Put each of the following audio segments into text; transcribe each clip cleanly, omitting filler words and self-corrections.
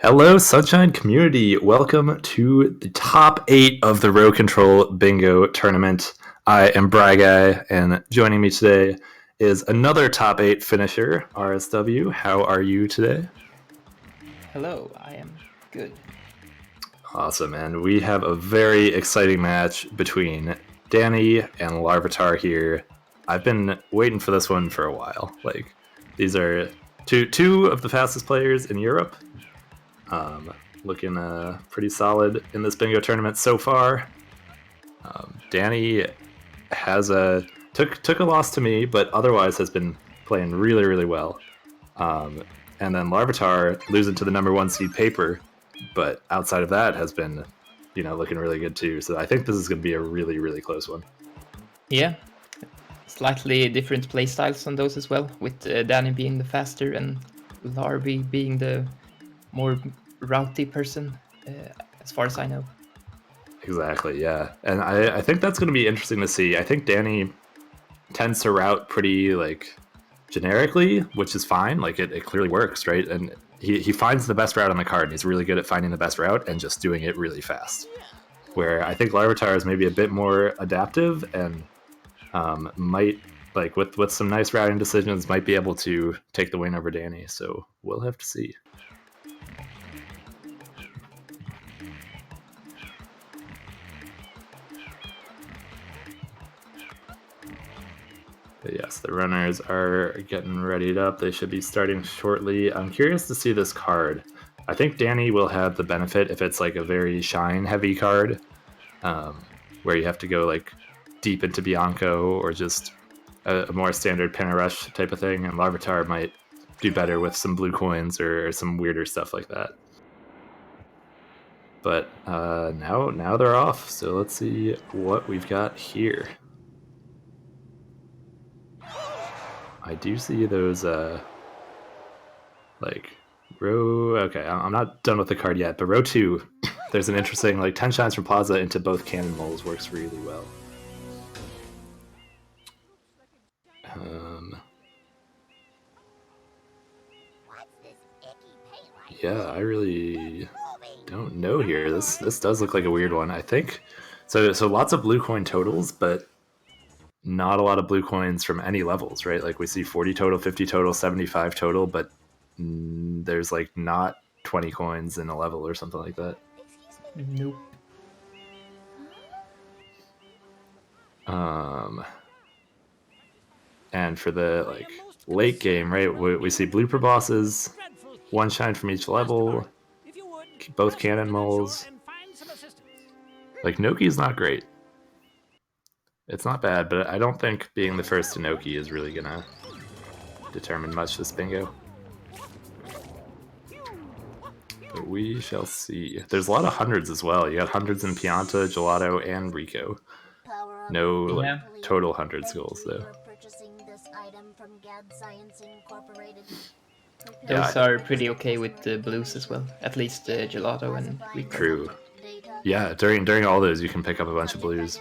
Hello, Sunshine community. Welcome to the top 8 of the Row Control Bingo Tournament. I am Bry Guy, and joining me today is another top 8 finisher, RSW. How are you today? Hello, I am good. Awesome, and we have a very exciting match between Danny and LarviTar here. I've been waiting for this one for a while. These are two of the fastest players in Europe. Looking pretty solid in this bingo tournament so far. Danny has took a loss to me, but otherwise has been playing really well. And then LarviTar losing to the number 1 seed Paper, but outside of that has been, looking really good too. So I think this is going to be a really close one. Yeah, slightly different playstyles on those as well, with Danny being the faster and Larvi being the more routy person, as far as I know. Exactly, yeah. And I think that's going to be interesting to see. I think Danny tends to route pretty, generically, which is fine. It clearly works, right? And he finds the best route on the card, and he's really good at finding the best route and just doing it really fast. Where I think LarviTar is maybe a bit more adaptive and might, with some nice routing decisions, might be able to take the win over Danny. So we'll have to see. But yes, the runners are getting readied up. They should be starting shortly. I'm curious to see this card. I think Danny will have the benefit if it's a very shine-heavy card, where you have to go deep into Bianco or just a more standard pin rush type of thing. And LarviTar might do better with some blue coins or some weirder stuff like that. But now they're off. So let's see what we've got here. I do see those, row... Okay, I'm not done with the card yet, but row 2, there's an interesting, 10 shines from Plaza into both cannon moles works really well. Yeah, I really don't know here. This does look like a weird one, I think. So lots of blue coin totals, but not a lot of blue coins from any levels, right? We see 40 total, 50 total, 75 total, but there's not 20 coins in a level or something like that. Nope. And for the late game, right, we see blooper bosses, 1 shine from each level, both cannon moles. Noki's not great. It's not bad, but I don't think being the first to Noki is really gonna determine much this bingo. But we shall see. There's a lot of hundreds as well. You got hundreds in Pianta, Gelato, and Rico. No total hundreds goals though. Those are pretty okay with the blues as well. At least Gelato and Rico. True. Yeah, during all those you can pick up a bunch of blues.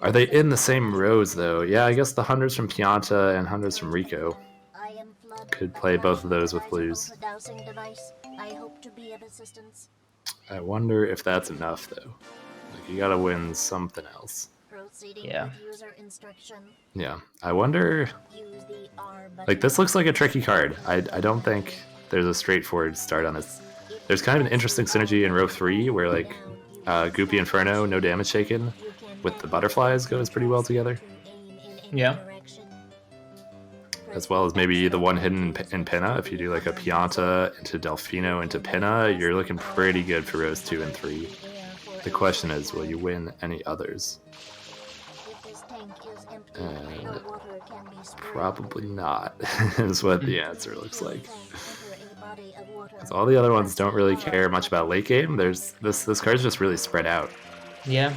Are they in the same rows though? Yeah, I guess the hundreds from Pianta and hundreds from Rico could play both of those with blues. I wonder if that's enough though. You gotta win something else. Yeah. Yeah, I wonder. This looks like a tricky card. I don't think there's a straightforward start on this. There's kind of an interesting synergy in row 3 where Goopy Inferno, no damage taken, with the butterflies goes pretty well together. Yeah. As well as maybe the one hidden in Pinna. If you do a Pianta into Delfino into Pinna, you're looking pretty good for rows 2 and 3. The question is, will you win any others? And probably not, is what the answer looks like. Because all the other ones don't really care much about late game. There's this card's just really spread out. Yeah.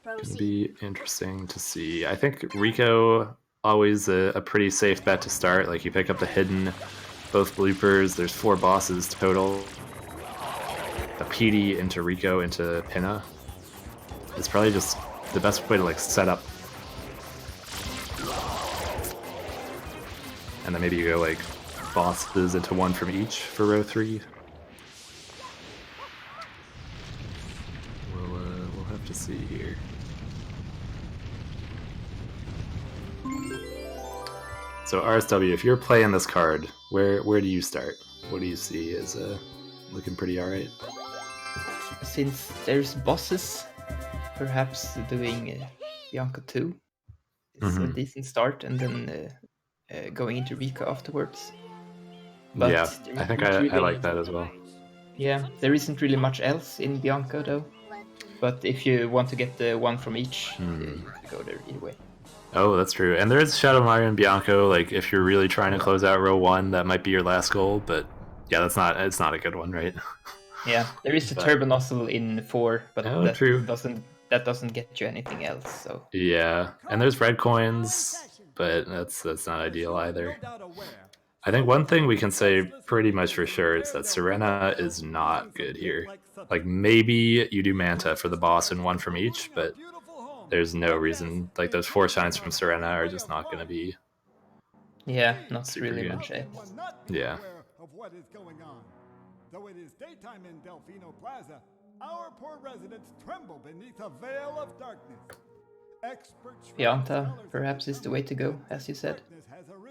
Can be interesting to see. I think Rico always a pretty safe bet to start. You pick up the hidden, both bloopers. There's 4 bosses total. The PD into Rico into Pinna is probably just the best way to set up. And then maybe you go bosses into one from each for row 3. We'll have to see here. So RSW, if you're playing this card, where do you start? What do you see as looking pretty alright? Since there's bosses, perhaps doing Bianca 2 is a decent start, and then going into Rika afterwards. But yeah, I think I like that as well. Yeah, there isn't really much else in Bianca though. But if you want to get the one from each, you could go there either way. Oh, that's true. And there's Shadow Mario and Bianco. Like, if you're really trying to close out row 1, that might be your last goal. But yeah, it's not a good one, right? Yeah, there is a Turbo Nozzle in 4, but true. that doesn't get you anything else. So yeah, and there's red coins, but that's not ideal either. I think one thing we can say pretty much for sure is that Serena is not good here. Like, maybe you do Manta for the boss and one from each, but there's no reason. Like, those 4 shines from Serena are just not going to be. Yeah, not super really good. much else. Yeah. Though it is daytime in Delfino Plaza, our poor residents tremble beneath a veil of darkness. Pianta perhaps is the way to go, as you said.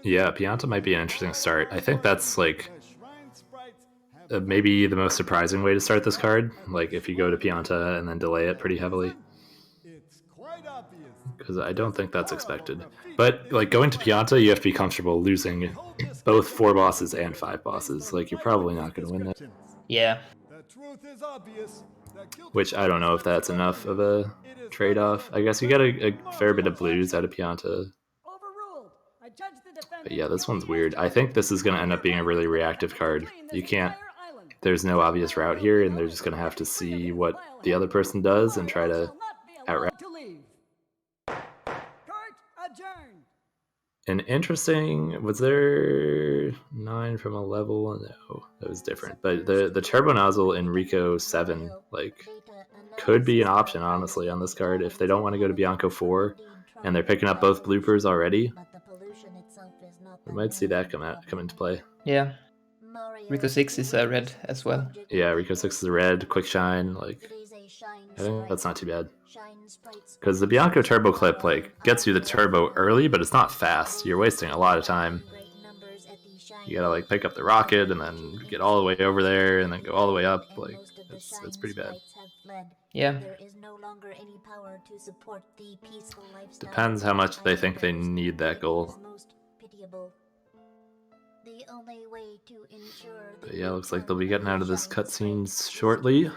Yeah, Pianta might be an interesting start. I think that's like maybe the most surprising way to start this card. Like, if you go to Pianta and then delay it pretty heavily. Because I don't think that's expected. But like, going to Pianta, you have to be comfortable losing both 4 bosses and 5 bosses. Like, you're probably not going to win that. Yeah. Which I don't know if that's enough of a trade-off. I guess you get a fair bit of blues out of Pianta. But yeah, this one's weird. I think this is going to end up being a really reactive card. You can't... There's no obvious route here, and they're just going to have to see what the other person does and try to outroute. An interesting... Was there 9 from a level? No, that was different. But the Turbo Nozzle in Rico 7, like, could be an option, honestly, on this card. If they don't want to go to Bianco 4, and they're picking up both bloopers already, we might see that come into play. Yeah. Rico 6 is a red as well. Yeah, Rico 6 is a red, quick shine, like... I think that's not too bad. Because the Bianco turbo clip, like, gets you the turbo early, but it's not fast. You're wasting a lot of time. You gotta, like, pick up the rocket and then get all the way over there and then go all the way up. Like, it's pretty bad. Yeah. Depends how much they think they need that goal. But yeah, looks like they'll be getting out of this cutscenes shortly.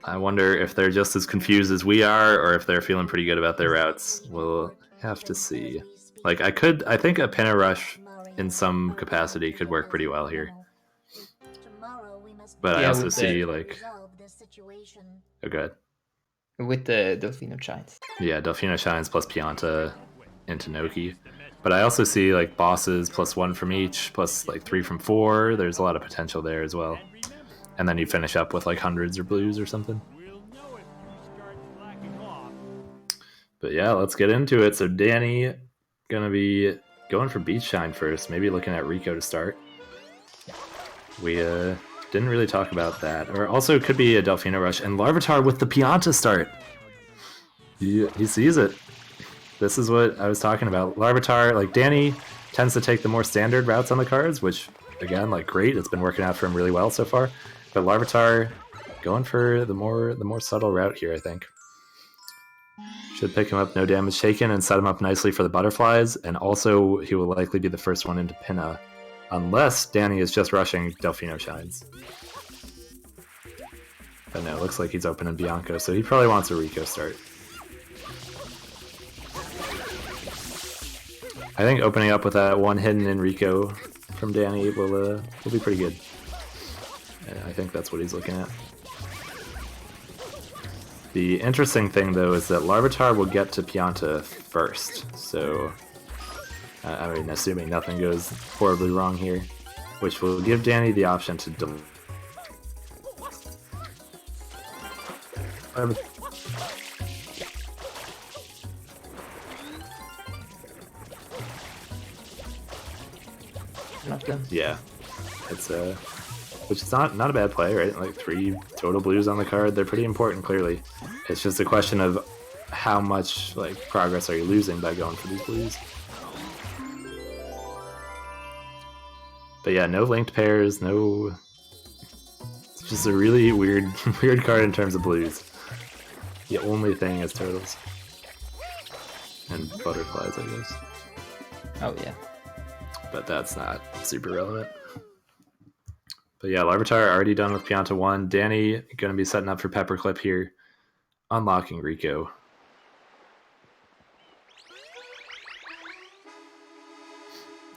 I wonder if they're just as confused as we are, or if they're feeling pretty good about their routes. We'll have to see. Like, I think a Pinna Rush in some capacity could work pretty well here. But I also see, like... Oh, good. With the Delfino Shines. Yeah, Delfino Shines plus Pianta into Noki. But I also see, like, bosses plus 1 from each, plus, like, 3 from 4. There's a lot of potential there as well. And then you finish up with, like, hundreds or blues or something. But yeah, let's get into it. So Danny gonna be going for Beach Shine first, maybe looking at Rico to start. We didn't really talk about that. Or also it could be a Delfino Rush, and Larvitar with the Pianta start. He sees it. This is what I was talking about. Larvitar, like, Danny tends to take the more standard routes on the cards, which, again, like, great. It's been working out for him really well so far. But Larvitar going for the more subtle route here, I think. Should pick him up, no damage taken, and set him up nicely for the butterflies. And also, he will likely be the first one into Pinna, unless Danny is just rushing Delfino Shines. But no, it looks like he's opening Bianco, so he probably wants a Rico start. I think opening up with that one hidden in Rico from Danny will be pretty good. And I think that's what he's looking at. The interesting thing, though, is that Larvitar will get to Pianta first. So, I mean, assuming nothing goes horribly wrong here, which will give Danny the option to delay. Not done. Yeah, it's which is not a bad play, right? Like 3 total blues on the card. They're pretty important, clearly. It's just a question of how much like progress are you losing by going for these blues. But yeah, no linked pairs, no. It's just a really weird weird card in terms of blues. The only thing is turtles and butterflies, I guess. Oh yeah. But that's not super relevant. But yeah, Larvitar already done with Pianta 1. Danny going to be setting up for Pepperclip here. Unlocking Rico.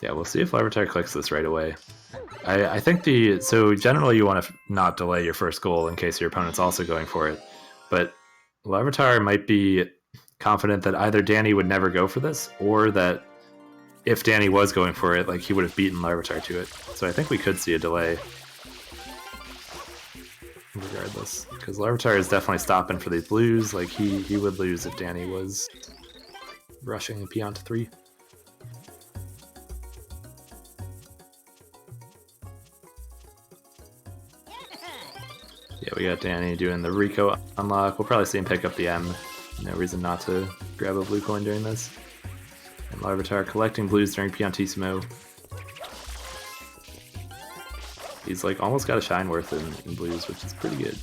Yeah, we'll see if Larvitar clicks this right away. I think so generally you want to not delay your first goal in case your opponent's also going for it. But Larvitar might be confident that either Danny would never go for this, or that if Danny was going for it, like he would have beaten Larvitar to it. So I think we could see a delay. Regardless, because Larvitar is definitely stopping for these blues. Like he would lose if Danny was rushing Pianta 3. Yeah, we got Danny doing the Rico unlock. We'll probably see him pick up the M. No reason not to grab a blue coin during this. And Larvitar collecting blues during Piantissimo. He's like almost got a shine worth in blues, which is pretty good.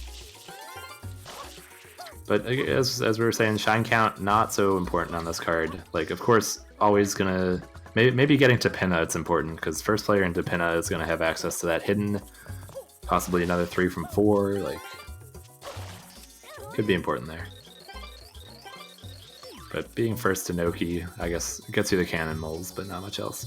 But as we were saying, shine count not so important on this card. Like, of course, always gonna maybe getting to Pinna it's important, because first player into Pinna is gonna have access to that hidden, possibly another 3 from 4. Like, could be important there. But being first to Noki, I guess, gets you the cannon moles, but not much else.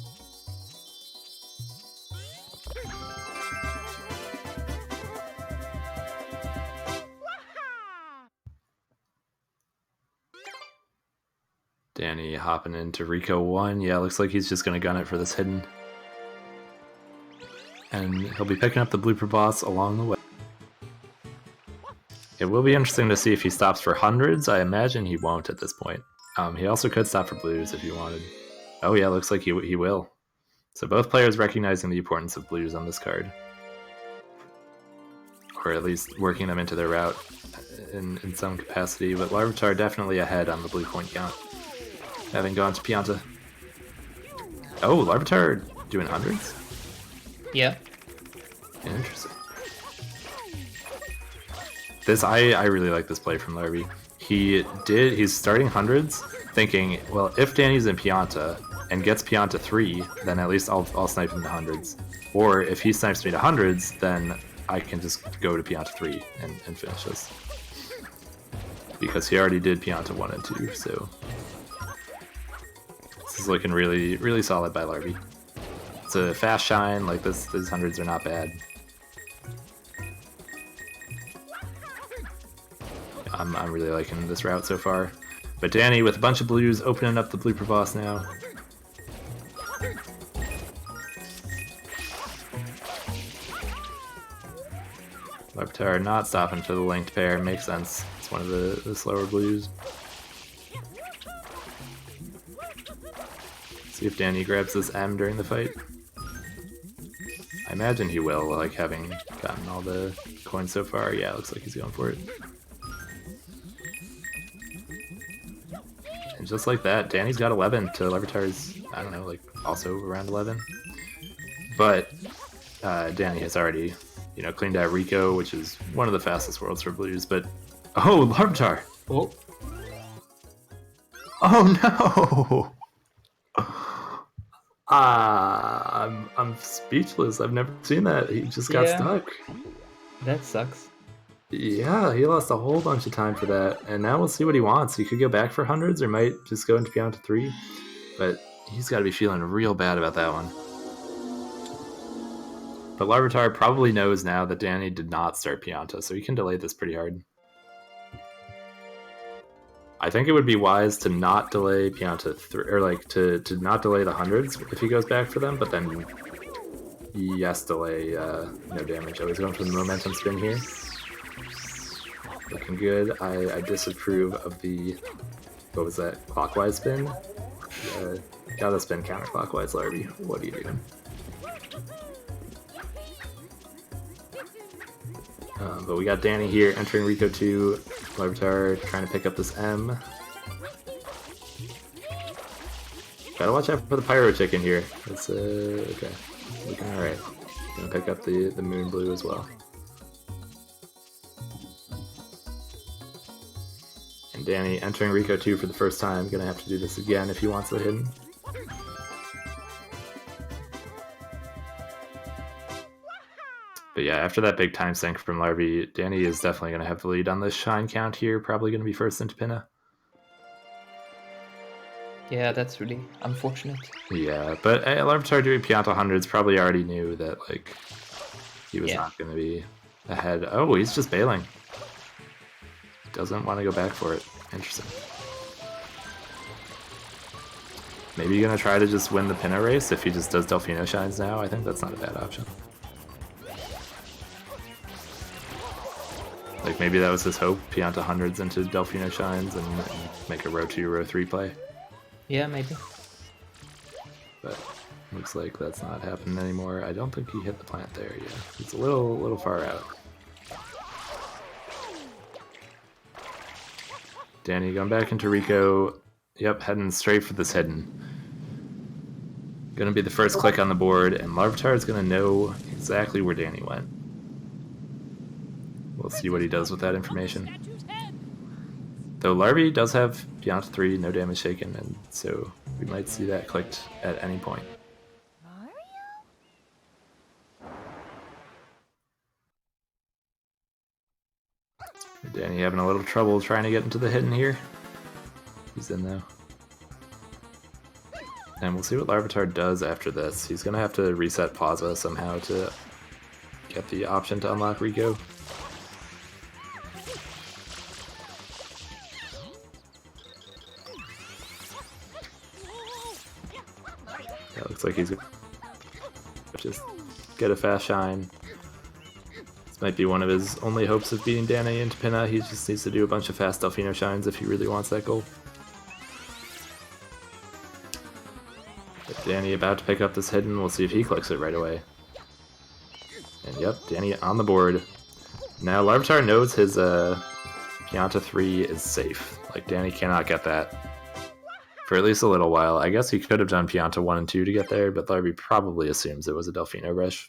Danny hopping into Rico 1. Yeah, looks like he's just going to gun it for this hidden. And he'll be picking up the blooper boss along the way. It will be interesting to see if he stops for hundreds. I imagine he won't at this point. He also could stop for blues if he wanted. Oh yeah, looks like he will. So both players recognizing the importance of blues on this card. Or at least working them into their route in some capacity. But Larvitar definitely ahead on the blue coin count, having gone to Pianta. Oh, Larvitar doing hundreds? Yeah. Interesting. This I really like this play from Larvi. He's starting hundreds, thinking, well, if Danny's in Pianta and gets Pianta 3, then at least I'll snipe him to hundreds. Or if he snipes me to hundreds, then I can just go to Pianta 3 and finish this. Because he already did Pianta 1 and 2, so this is looking really, really solid by Larvi. It's a fast shine, like these hundreds are not bad. I'm really liking this route so far. But Danny with a bunch of blues, opening up the blooper boss now. Larvitar not stopping for the linked pair, makes sense. It's one of the slower blues. See if Danny grabs this M during the fight. I imagine he will, like having gotten all the coins so far. Yeah, looks like he's going for it. And just like that, Danny's got 11 to Larvitar's, I don't know, like also around 11. But Danny has already, cleaned out Rico, which is one of the fastest worlds for blues. But oh, Larvitar! Oh. Oh no! I'm speechless. I've never seen that. He just got stuck. That sucks. Yeah, he lost a whole bunch of time for that, and now we'll see what he wants. He could go back for hundreds, or might just go into Pianta 3, but he's got to be feeling real bad about that one. But Larvitar probably knows now that Danny did not start Pianta, so he can delay this pretty hard. I think it would be wise to not delay Pianta 3, or like to not delay the hundreds if he goes back for them, but then yes, delay no damage. I was going for the momentum spin here. Looking good. I disapprove of the, what was that, clockwise spin? Gotta spin counterclockwise, Larvi. What are you doing? But we got Danny here entering Rico 2. MLarvitar trying to pick up this M. Gotta watch out for the Pyro Chicken here. It's okay. Looking alright. Gonna pick up the Moon Blue as well. And Danny entering Rico 2 for the first time. Gonna have to do this again if he wants the hidden. But yeah, after that big time sink from Larvi, Danny is definitely going to have the lead on this shine count here. Probably going to be first into Pinna. Yeah, that's really unfortunate. Yeah, but MLarvitar doing Pianta hundreds probably already knew that like he was not going to be ahead. Oh, he's just bailing. Doesn't want to go back for it. Interesting. Maybe you're going to try to just win the Pinna race if he just does Delfino shines now. I think that's not a bad option. Like maybe that was his hope, Pianta hundreds into Delfino shines and make a row 2, row 3 play. Yeah, maybe. But looks like that's not happening anymore. I don't think he hit the plant there yet. It's a little far out. Danny going back into Rico. Yep, heading straight for this hidden. Gonna be the first click on the board, and MLarvitar is gonna know exactly where Danny went. We'll see what he does with that information. Though Larvi does have Pianta 3, no damage taken, and so we might see that clicked at any point. Danny having a little trouble trying to get into the hidden here. He's in though. And we'll see what MLarvitar does after this. He's going to have to reset Plaza somehow to get the option to unlock Rico. That looks like he's going to just get a fast shine. This might be one of his only hopes of beating Danny into Pinna. He just needs to do a bunch of fast Delfino shines if he really wants that goal. But Danny about to pick up this hidden. We'll see if he clicks it right away. And yep, Danny on the board. Now MLarvitar knows his Pianta 3 is safe. Like Danny cannot get that for at least a little while. I guess he could have done Pianta 1 and 2 to get there, but Larvi probably assumes it was a Delfino rush.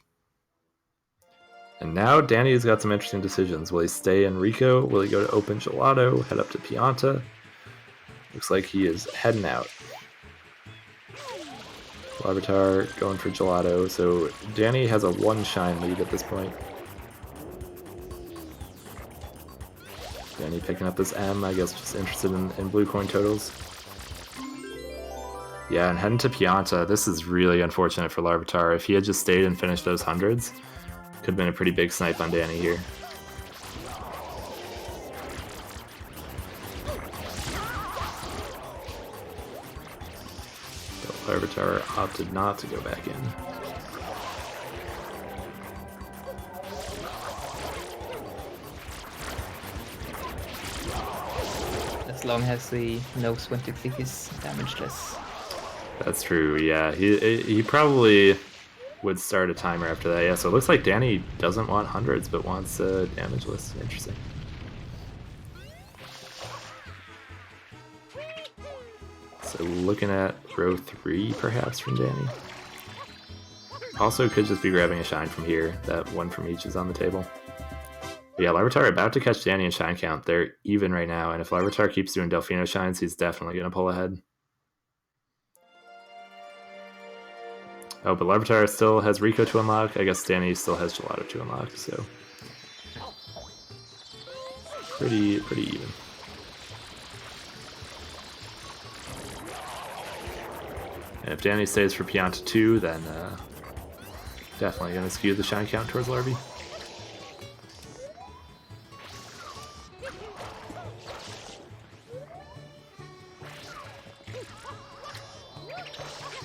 And now Danny's got some interesting decisions. Will he stay in Rico? Will he go to open Gelato? Head up to Pianta? Looks like he is heading out. MLarvitar going for Gelato, so Danny has a 1 shine lead at this point. Danny picking up this M, I guess just interested in blue coin totals. Yeah, and heading to Pianta, this is really unfortunate for MLarvitar. If he had just stayed and finished those hundreds, could have been a pretty big snipe on Danny here. MLarvitar opted not to go back in. As long as he knows when to click his damageless. That's true, yeah. He probably would start a timer after that. Yeah, so it looks like Danny doesn't want hundreds, but wants damageless. Interesting. So looking at row 3, perhaps, from Danny. Also could just be grabbing a shine from here. That 1 from each is on the table. But yeah, MLarvitar about to catch Danny in shine count. They're even right now, and if MLarvitar keeps doing Delfino shines, he's definitely going to pull ahead. Oh, but MLarvitar still has Rico to unlock. I guess Danny still has Gelato to unlock, so pretty even. And if Danny stays for Pianta 2, then definitely going to skew the shine count towards Larvi.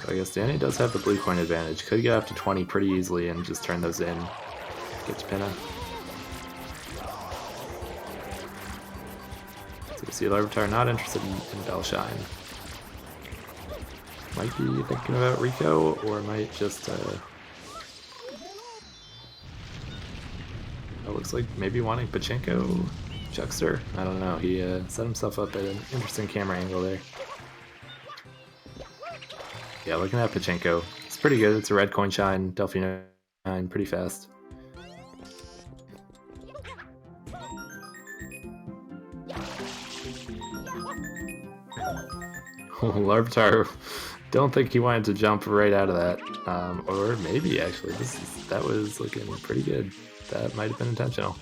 I guess Danny does have the blue coin advantage. Could get up to 20 pretty easily and just turn those in. Get to Pinna. So we see MLarvitar not interested in Bell Shine. Might be thinking about Rico, or might just It looks like maybe wanting Pachinko Chuckster. I don't know. He set himself up at an interesting camera angle there. Yeah, looking at Pachinko. It's pretty good. It's a red coin shine. Delphino 9, pretty fast. Larvitar, don't think he wanted to jump right out of that. Or maybe actually, that was looking pretty good. That might have been intentional.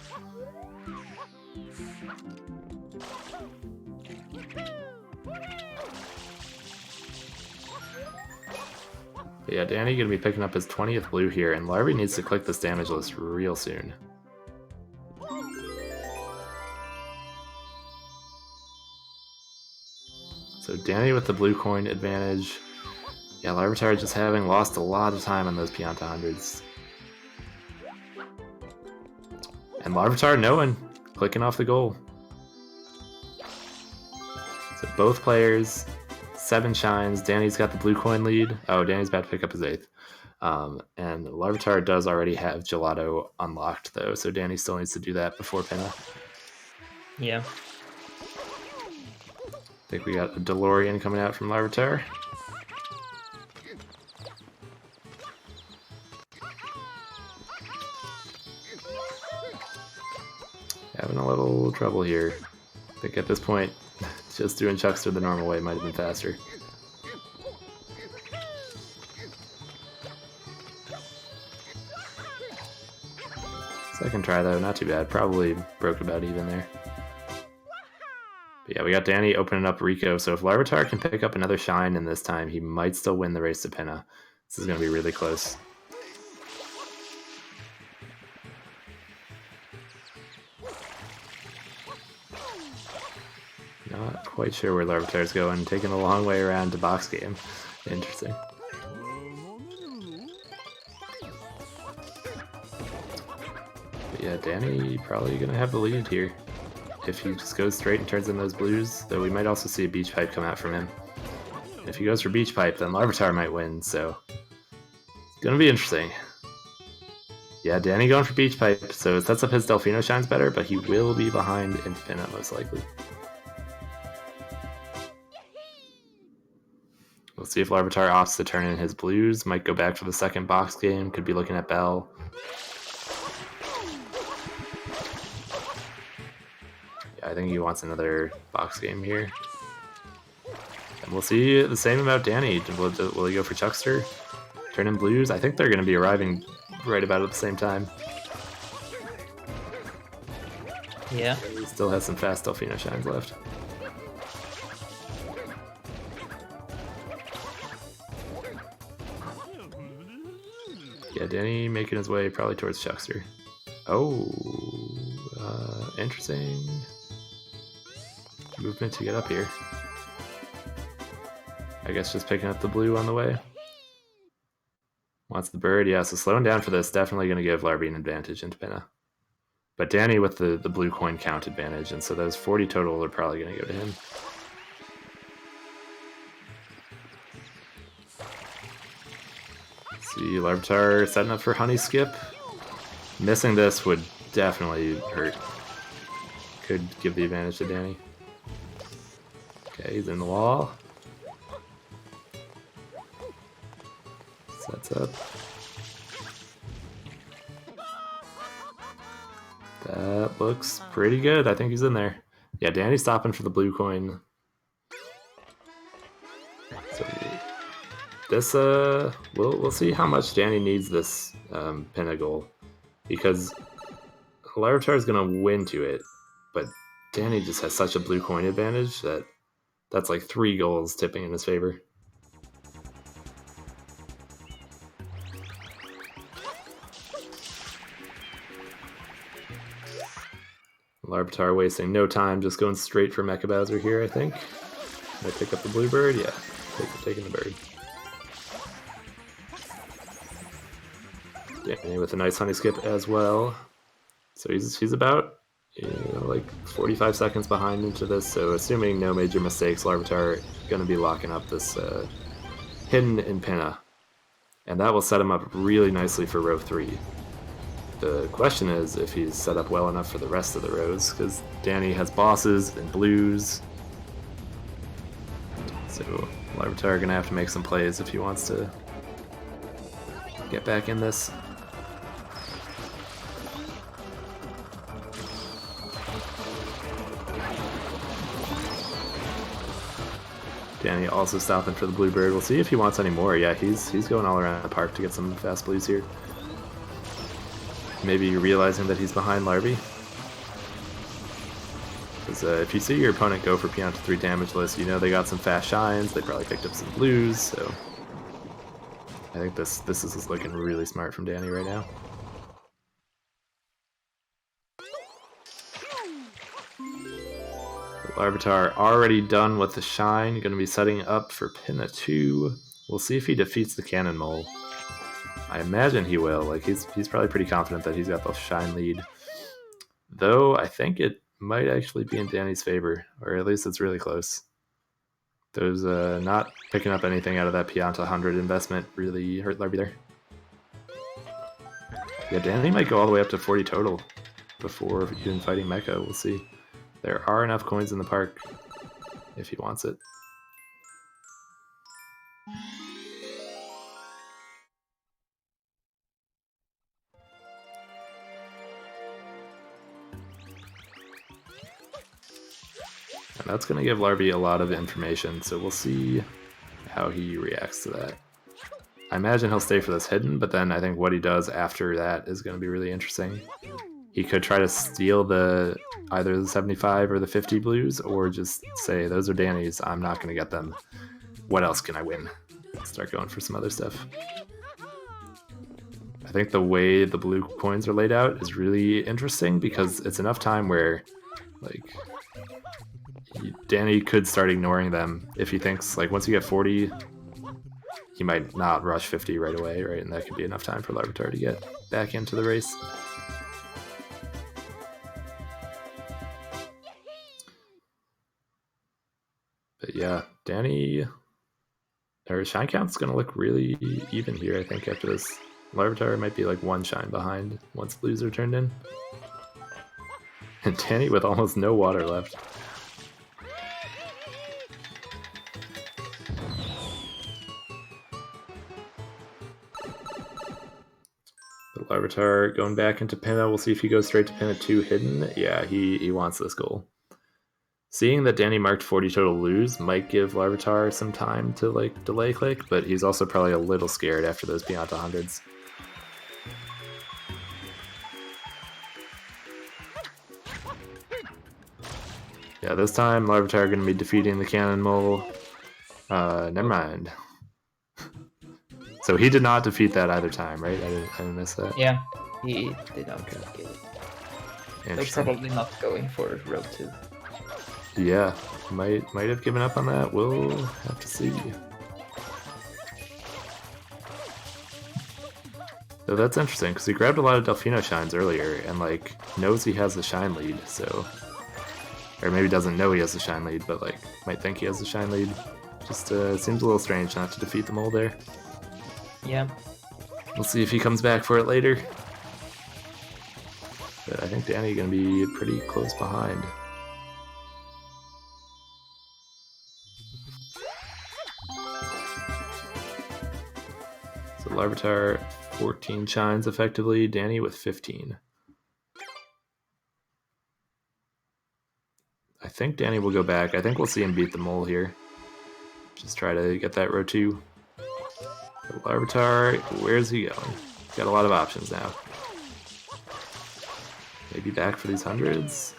But yeah, Danny gonna be picking up his 20th blue here, and Larvi needs to click this damage list real soon. So Danny with the blue coin advantage. Yeah, Larvitar just having lost a lot of time on those Pianta 100s. And Larvitar knowing, clicking off the goal. So both players, 7 shines. Danny's got the blue coin lead. Oh, Danny's about to pick up his 8th. And Larvitar does already have Gelato unlocked though, so Danny still needs to do that before Pinna. Yeah. I think we got a DeLorean coming out from Larvitar. Having a little trouble here. I think at this point, just doing Chuckster the normal way might have been faster. Second try though, not too bad. Probably broke about even there. But yeah, we got Danny opening up Rico, so if Larvitar can pick up another shine in this time, he might still win the race to Pinna. This is going to be really close. Not quite sure where Larvitar's going, taking a long way around to box game. Interesting. But yeah, Danny probably going to have the lead here. If he just goes straight and turns in those blues, though we might also see a beach pipe come out from him. And if he goes for beach pipe, then Larvitar might win, so it's gonna be interesting. Yeah, Danny going for beach pipe, so it sets up his Delphino shines better, but he will be behind in Pinna most likely. We'll see if Larvitar opts to turn in his blues, might go back for the second box game, could be looking at Bell. I think he wants another box game here. And we'll see the same about Danny. Will he go for Chuckster? Turn in blues? I think they're going to be arriving right about at the same time. Yeah. He still has some fast Delphino shines left. Yeah, Danny making his way probably towards Chuckster. Oh, interesting movement to get up here. I guess just picking up the blue on the way. Wants the bird, yeah, so slowing down for this, definitely going to give Larvi an advantage into Pinna. But Danny with the blue coin count advantage, and so those 40 total are probably going to go to him. See, Larvitar setting up for Honey Skip. Missing this would definitely hurt. Could give the advantage to Danny. Okay, he's in the wall. Sets up. That looks pretty good. I think he's in there. Yeah, Danny's stopping for the blue coin. So this, we'll see how much Danny needs this Pinna goal, because Larvitar is gonna win to it, but Danny just has such a blue coin advantage that's like 3 goals tipping in his favor. Larvitar wasting no time, just going straight for Mecha Bowser here, I think. Did I pick up the bluebird? Yeah, taking the bird. Danny with a nice honey skip as well. So he's about like 45 seconds behind into this, so assuming no major mistakes, Larvitar going to be locking up this hidden in Pinna. And that will set him up really nicely for row 3. The question is if he's set up well enough for the rest of the rows, because Danny has bosses and blues. So Larvitar gonna have to make some plays if he wants to get back in this. Danny also stopping for the bluebird. We'll see if he wants any more. Yeah, he's going all around the park to get some fast blues here. Maybe realizing that he's behind Larby. Because if you see your opponent go for Pianta 3 damage list, you know they got some fast shines, they probably picked up some blues, so I think this is looking really smart from Danny right now. Larvitar already done with the shine, going to be setting up for Pinna 2. We'll see if he defeats the Cannon Mole. I imagine he will. Like he's probably pretty confident that he's got the shine lead. Though I think it might actually be in Danny's favor, or at least it's really close. Those not picking up anything out of that Pianta 100 investment really hurt Larby there. Yeah, Danny might go all the way up to 40 total before even fighting Mecha. We'll see. There are enough coins in the park if he wants it. And that's going to give Larby a lot of information, so we'll see how he reacts to that. I imagine he'll stay for this hidden, but then I think what he does after that is going to be really interesting. He could try to steal either the 75 or the 50 blues, or just say, those are Danny's, I'm not going to get them. What else can I win? Start going for some other stuff. I think the way the blue coins are laid out is really interesting, because it's enough time where, like, Danny could start ignoring them if he thinks, like, once you get 40, he might not rush 50 right away, right? And that could be enough time for Larvitar to get back into the race. But yeah, Danny, or shine count's gonna look really even here, I think, after this. Larvitar might be like one shine behind once blues are turned in. And Danny with almost no water left. But Larvitar going back into Pinna. We'll see if he goes straight to Pinna 2 hidden. Yeah, he wants this goal. Seeing that Danny marked 40 total lose might give Larvitar some time to like delay click, but he's also probably a little scared after those Pianta 100s. Yeah, this time Larvitar going to be defeating the Cannon Mole. Never mind. So he did not defeat that either time, right? I didn't miss that. Yeah, he did not get it. So Interesting. probably not going for row 2. Yeah, might have given up on that. We'll have to see. So that's interesting, because he grabbed a lot of Delfino shines earlier, and like knows he has the shine lead, so... Or maybe doesn't know he has the shine lead, but like might think he has the shine lead. Just seems a little strange not to defeat the mole there. Yeah. We'll see if he comes back for it later. But I think Danny's gonna be pretty close behind. So Larvitar 14 shines effectively, Danny with 15. I think Danny will go back. I think we'll see him beat the mole here. Just try to get that row 2. But Larvitar, where's he going? He's got a lot of options now. Maybe back for these 100s?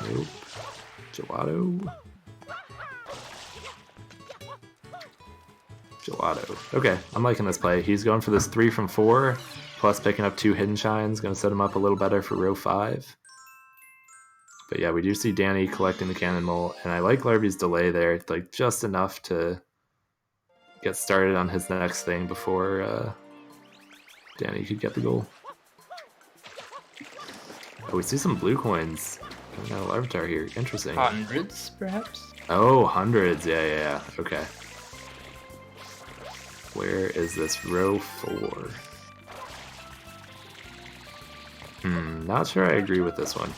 Nope. Gelato. Gelato. Okay, I'm liking this play. He's going for this 3 from 4, plus picking up 2 hidden shines. Going to set him up a little better for row 5. But yeah, we do see Danny collecting the Cannon Mole, and I like Larby's delay there. It's like just enough to get started on his next thing before Danny could get the goal. Oh, we see some blue coins coming out of Larvitar here. Interesting. Hundreds, perhaps? Oh, hundreds. Yeah. Okay. Where is this row 4? I'm not sure I agree with this one.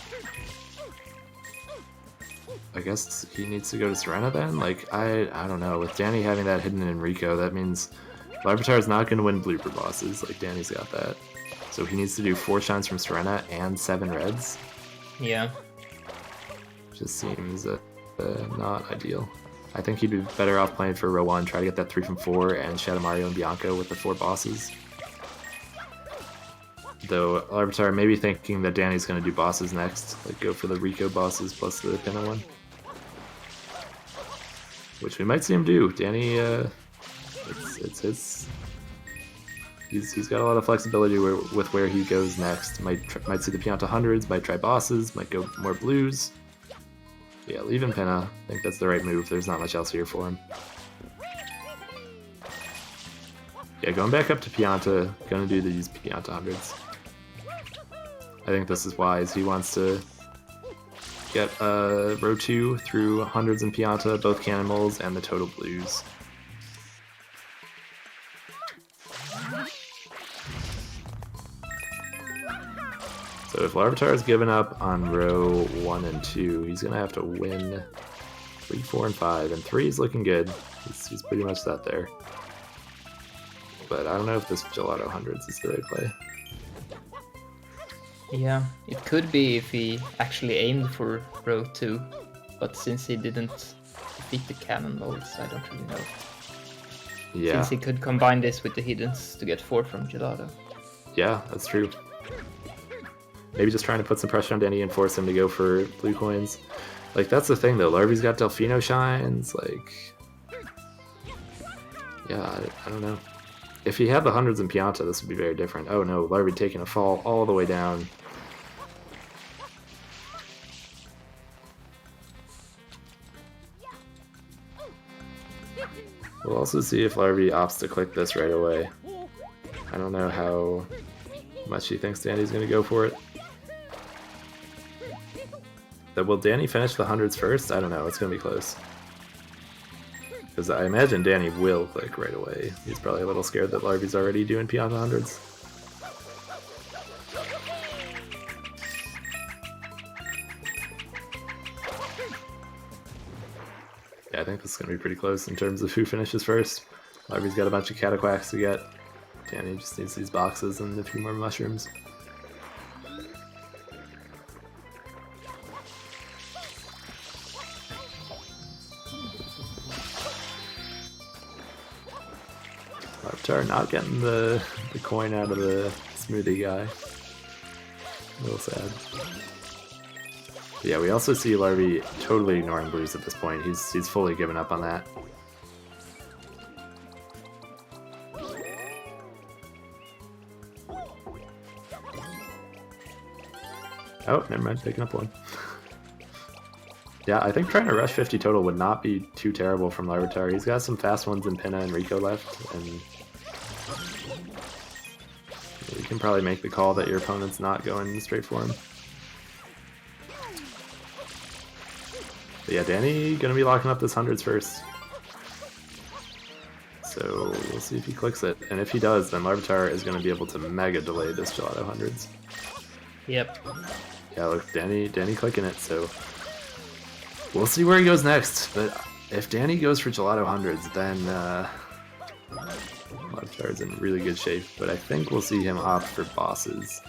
I guess he needs to go to Serena then? Like, I don't know. With Danny having that hidden in Rico, that means Larvitar's not going to win blooper bosses. Like, Danny's got that. So he needs to do 4 shines from Serena and 7 reds. Yeah. Just seems not ideal. I think he'd be better off playing for row 1, try to get that 3 from 4, and Shadow Mario and Bianca with the 4 bosses. Though LarviTar may be thinking that Danny's going to do bosses next, like go for the Rico bosses plus the Pinna one. Which we might see him do. Danny, it's his... He's got a lot of flexibility with where he goes next. Might see the Pianta hundreds, might try bosses, might go more blues. Yeah, leaving Pinna. I think that's the right move. There's not much else here for him. Yeah, going back up to Pianta. Gonna do these Pianta hundreds. I think this is wise. He wants to get row 2 through hundreds and Pianta, both cannonballs, and the total blues. So if LarviTar is given up on row 1 and 2, he's going to have to win 3, 4, and 5. And 3 is looking good. He's pretty much set there. But I don't know if this Gelato hundreds is the right play. Yeah, it could be if he actually aimed for row 2, but since he didn't defeat the cannonballs, I don't really know. Yeah. Since he could combine this with the hiddens to get 4 from Gelato. Yeah, that's true. Maybe just trying to put some pressure on Danny and force him to go for blue coins. Like, that's the thing, though. Larvy's got Delfino shines. Like, yeah, I don't know. If he had the hundreds in Pianta, this would be very different. Oh no, Larvy taking a fall all the way down. We'll also see if Larvy opts to click this right away. I don't know how much he thinks Danny's going to go for it. Will Danny finish the hundreds first? I don't know, it's going to be close. Because I imagine Danny will click right away. He's probably a little scared that Larvy's already doing Pianta hundreds. Yeah, I think this is going to be pretty close in terms of who finishes first. Larvy's got a bunch of Cataquacks to get. Danny just needs these boxes and a few more mushrooms. LarviTar not getting the coin out of the smoothie guy. A little sad. But yeah, we also see Larvy totally ignoring blues at this point. He's fully given up on that. Oh, never mind, picking up one. Yeah, I think trying to rush 50 total would not be too terrible from LarviTar. He's got some fast ones in Pinna and Rico left, and you can probably make the call that your opponent's not going straight for him. But yeah, Danny gonna be locking up this hundreds first. So we'll see if he clicks it, and if he does, then LarviTar is gonna be able to mega delay this Gelato hundreds. Yep. Yeah, look, Danny clicking it, so we'll see where he goes next. But if Danny goes for Gelato hundreds, then LarviTar's in really good shape. But I think we'll see him opt for bosses.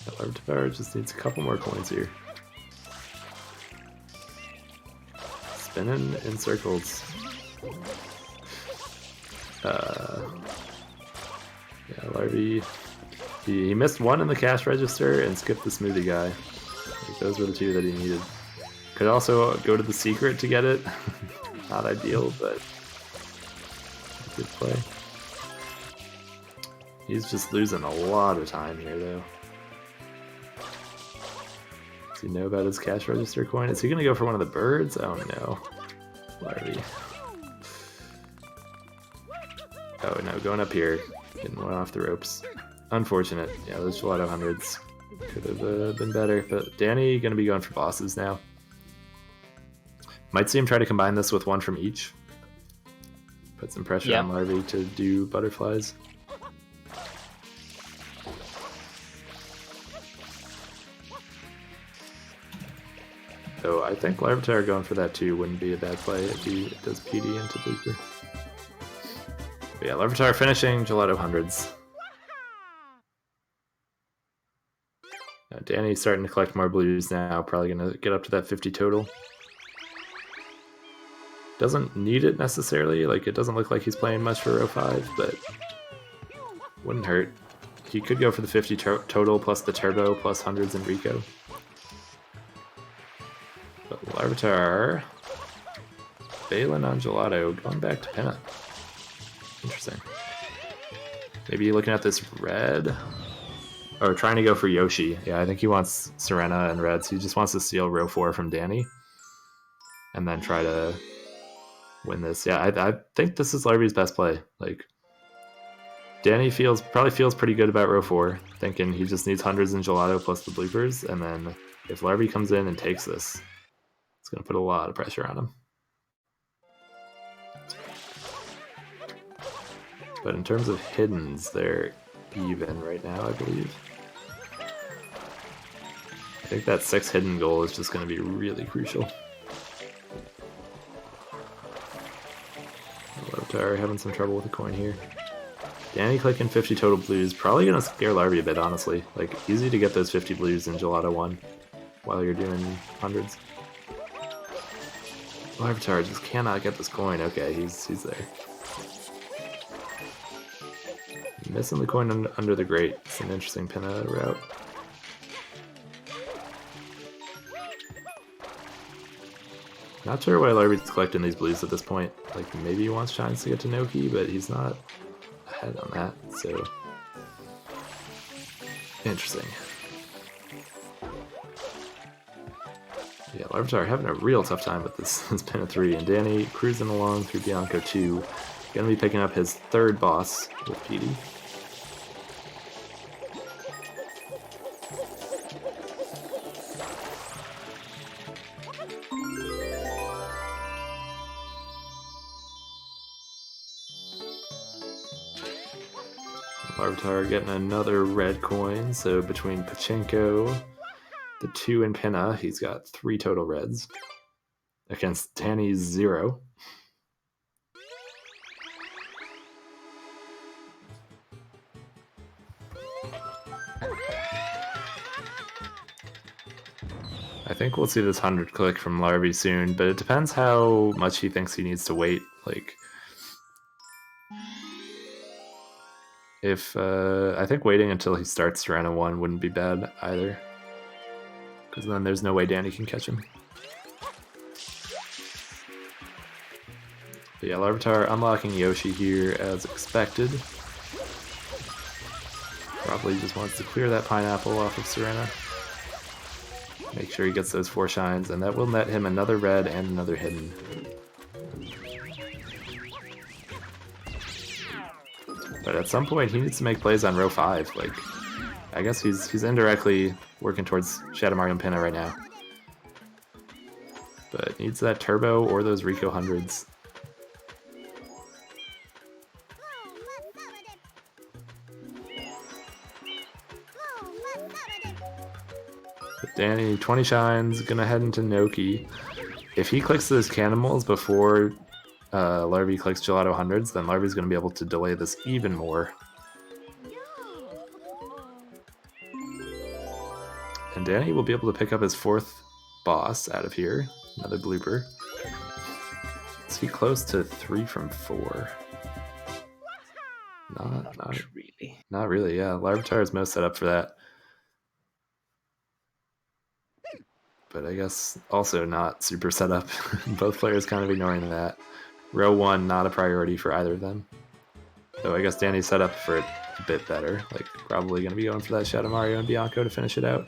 LarviTar just needs a couple more coins here. Spinning in circles. Yeah, Larvy, he missed one in the cash register and skipped the smoothie guy. Like, those were the two that he needed. Could also go to the secret to get it. Not ideal, but good play. He's just losing a lot of time here, though. Does he know about his cash register coin? Is he going to go for one of the birds? Oh no. Larvy. Oh no, going up here. Getting one off the ropes. Unfortunate. Yeah, those Gelato hundreds could have been better. But Danny going to be going for bosses now. Might see him try to combine this with one from each. Put some pressure Yeah. on Larvy to do butterflies. So I think Larvitar going for that too wouldn't be a bad play if he does PD into Blooper. But yeah, Larvitar finishing Gelato hundreds. Danny's starting to collect more blues now, probably going to get up to that 50 total. Doesn't need it necessarily, like it doesn't look like he's playing much for row 5, but wouldn't hurt. He could go for the 50 total plus the turbo plus hundreds in Rico. But Larvitar, Balin on Gelato, going back to Pinna. Interesting. Maybe looking at this red, or trying to go for Yoshi. Yeah, I think he wants Serena and reds. He just wants to steal row 4 from Danny, and then try to win this. Yeah, I think this is Larvy's best play. Like, Danny probably feels pretty good about row 4, thinking he just needs hundreds in Gelato plus the bloopers, and then if Larvy comes in and takes this, it's going to put a lot of pressure on him. But in terms of hiddens, they're even right now, I believe. I think that 6 hidden goal is just going to be really crucial. Larvitar having some trouble with the coin here. Danny clicking 50 total blues, probably going to scare Larvy a bit, honestly. Like, easy to get those 50 blues in Gelato 1 while you're doing hundreds. Larvitar just cannot get this coin. Okay, he's there. Missing the coin under the grate. It's an interesting Pinna route. Not sure why Larvy's collecting these blues at this point. Like, maybe he wants Shines to get to Noki, but he's not ahead on that, so... Interesting. Yeah, Larvitar having a real tough time with this Pinna 3, and Danny cruising along through Bianco 2. Gonna be picking up his 3rd boss with PD. Larvitar getting another red coin, so between Pachenko, the 2 and Pinna, he's got 3 total reds. Against Danny's 0. I think we'll see this 100 click from Larvy soon, but it depends how much he thinks he needs to wait. Like, if I think waiting until he starts Serena 1 wouldn't be bad either, because then there's no way Danny can catch him. But yeah, Larvitar unlocking Yoshi here as expected. Probably just wants to clear that pineapple off of Serena. Make sure he gets those 4 shines, and that will net him another red and another hidden. But at some point, he needs to make plays on row 5. Like, I guess he's indirectly working towards Shadow Mario and Pinna right now. But needs that turbo or those Rico hundreds. But Danny, 20 shines, gonna head into Noki. If he clicks those cannonballs before Larvy clicks Gelato hundreds, then Larvy's going to be able to delay this even more. And Danny will be able to pick up his 4th boss out of here. Another blooper. Is he close to 3 from 4? Not really. Not really, yeah. Larvitar is most set up for that. But I guess also not super set up. Both players kind of ignoring that. Row 1, not a priority for either of them. So I guess Danny's set up for it a bit better. Like, probably going to be going for that Shadow Mario and Bianco to finish it out.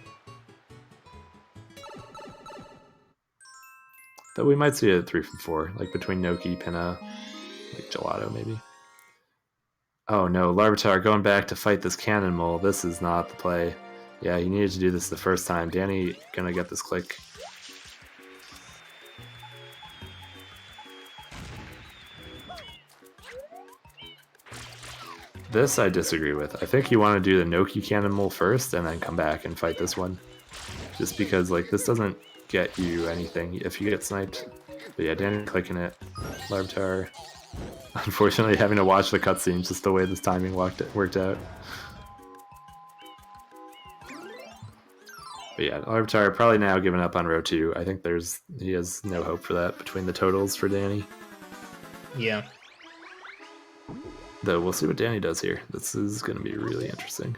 Though we might see it 3 from 4, like between Noki, Pinna, like Gelato maybe. Oh no, Larvitar going back to fight this cannon mole. This is not the play. Yeah, he needed to do this the first time. Danny gonna get this click. This I disagree with. I think you want to do the Noki Cannonball first and then come back and fight this one. Just because like this doesn't get you anything if you get sniped. But yeah, Danny clicking it. Larvitar. Unfortunately having to watch the cutscene just the way this timing worked out. But yeah, Larvitar probably now giving up on row 2. I think he has no hope for that between the totals for Danny. Yeah. Though we'll see what Danny does here. This is going to be really interesting.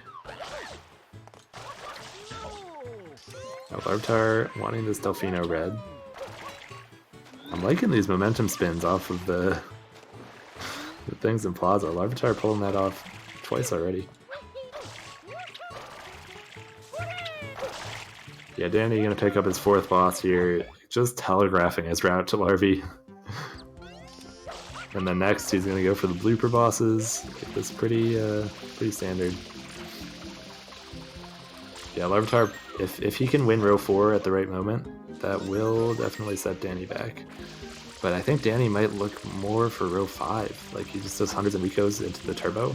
Now Larvitar wanting this Delfino red. I'm liking these momentum spins off of the things in Plaza. Larvitar pulling that off twice already. Yeah, Danny gonna pick up his 4th boss here, just telegraphing his route to Larvi. And then next he's gonna go for the blooper bosses. Get this pretty standard. Yeah, Larvitar, if he can win row 4 at the right moment, that will definitely set Danny back. But I think Danny might look more for row 5. Like he just does hundreds and Ricos into the turbo,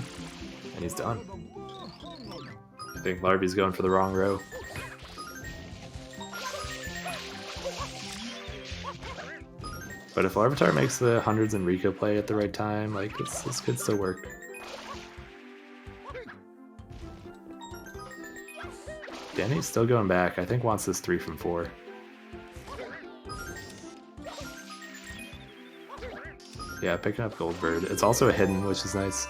and he's done. I think Larvi's going for the wrong row. But if Larvitar makes the hundreds and Rico play at the right time, like this could still work. Danny's still going back. I think wants this 3 from 4. Yeah, picking up Goldbird. It's also a hidden, which is nice.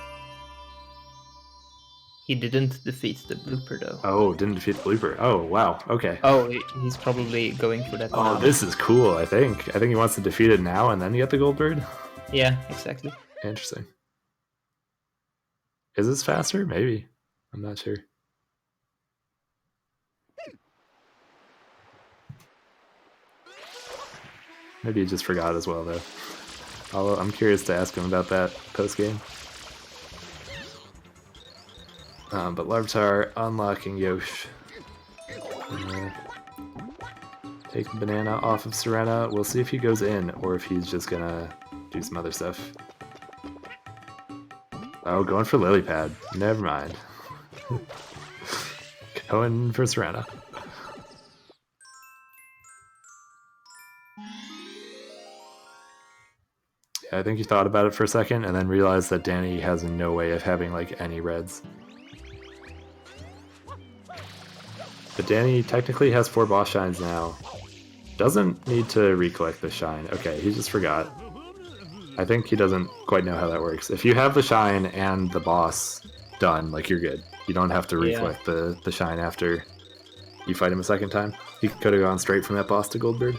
He didn't defeat the blooper though. Oh, didn't defeat the blooper. Oh, wow. Okay. Oh, he's probably going for that. Oh, now. this is cool, I think. I think he wants to defeat it now and then get the Goldbird. Yeah, exactly. Interesting. Is this faster? Maybe. I'm not sure. Maybe he just forgot as well, though. I'm curious to ask him about that post-game. But Larvitar unlocking Yosh. Take the banana off of Serena. We'll see if he goes in or if he's just gonna do some other stuff. Oh, going for Lily Pad. Never mind. Going for Serena. Yeah, I think he thought about it for a second and then realized that Danny has no way of having like any reds. But Danny technically has 4 boss shines now. Doesn't need to recollect the shine. Okay, he just forgot. I think he doesn't quite know how that works. If you have the shine and the boss done, like you're good. You don't have to recollect the shine after you fight him a second time. He could have gone straight from that boss to Goldbird.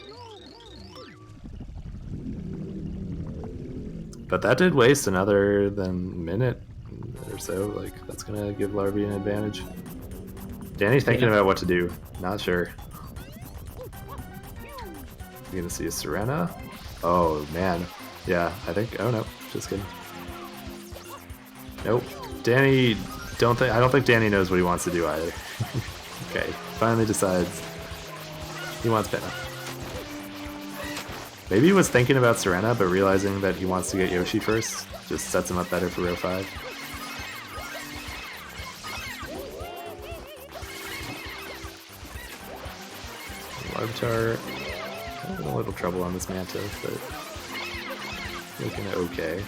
But that did waste another minute or so. Like that's gonna give Larvi an advantage. Danny's thinking about what to do. Not sure. You're gonna see a Serena? Oh man. Yeah, I think. Oh no, just kidding. Nope. Danny. I don't think Danny knows what he wants to do either. Okay. Finally decides he wants Penna. Maybe he was thinking about Serena, but realizing that he wants to get Yoshi first just sets him up better for row 5. Larvitar having a little trouble on this Manta, but looking okay.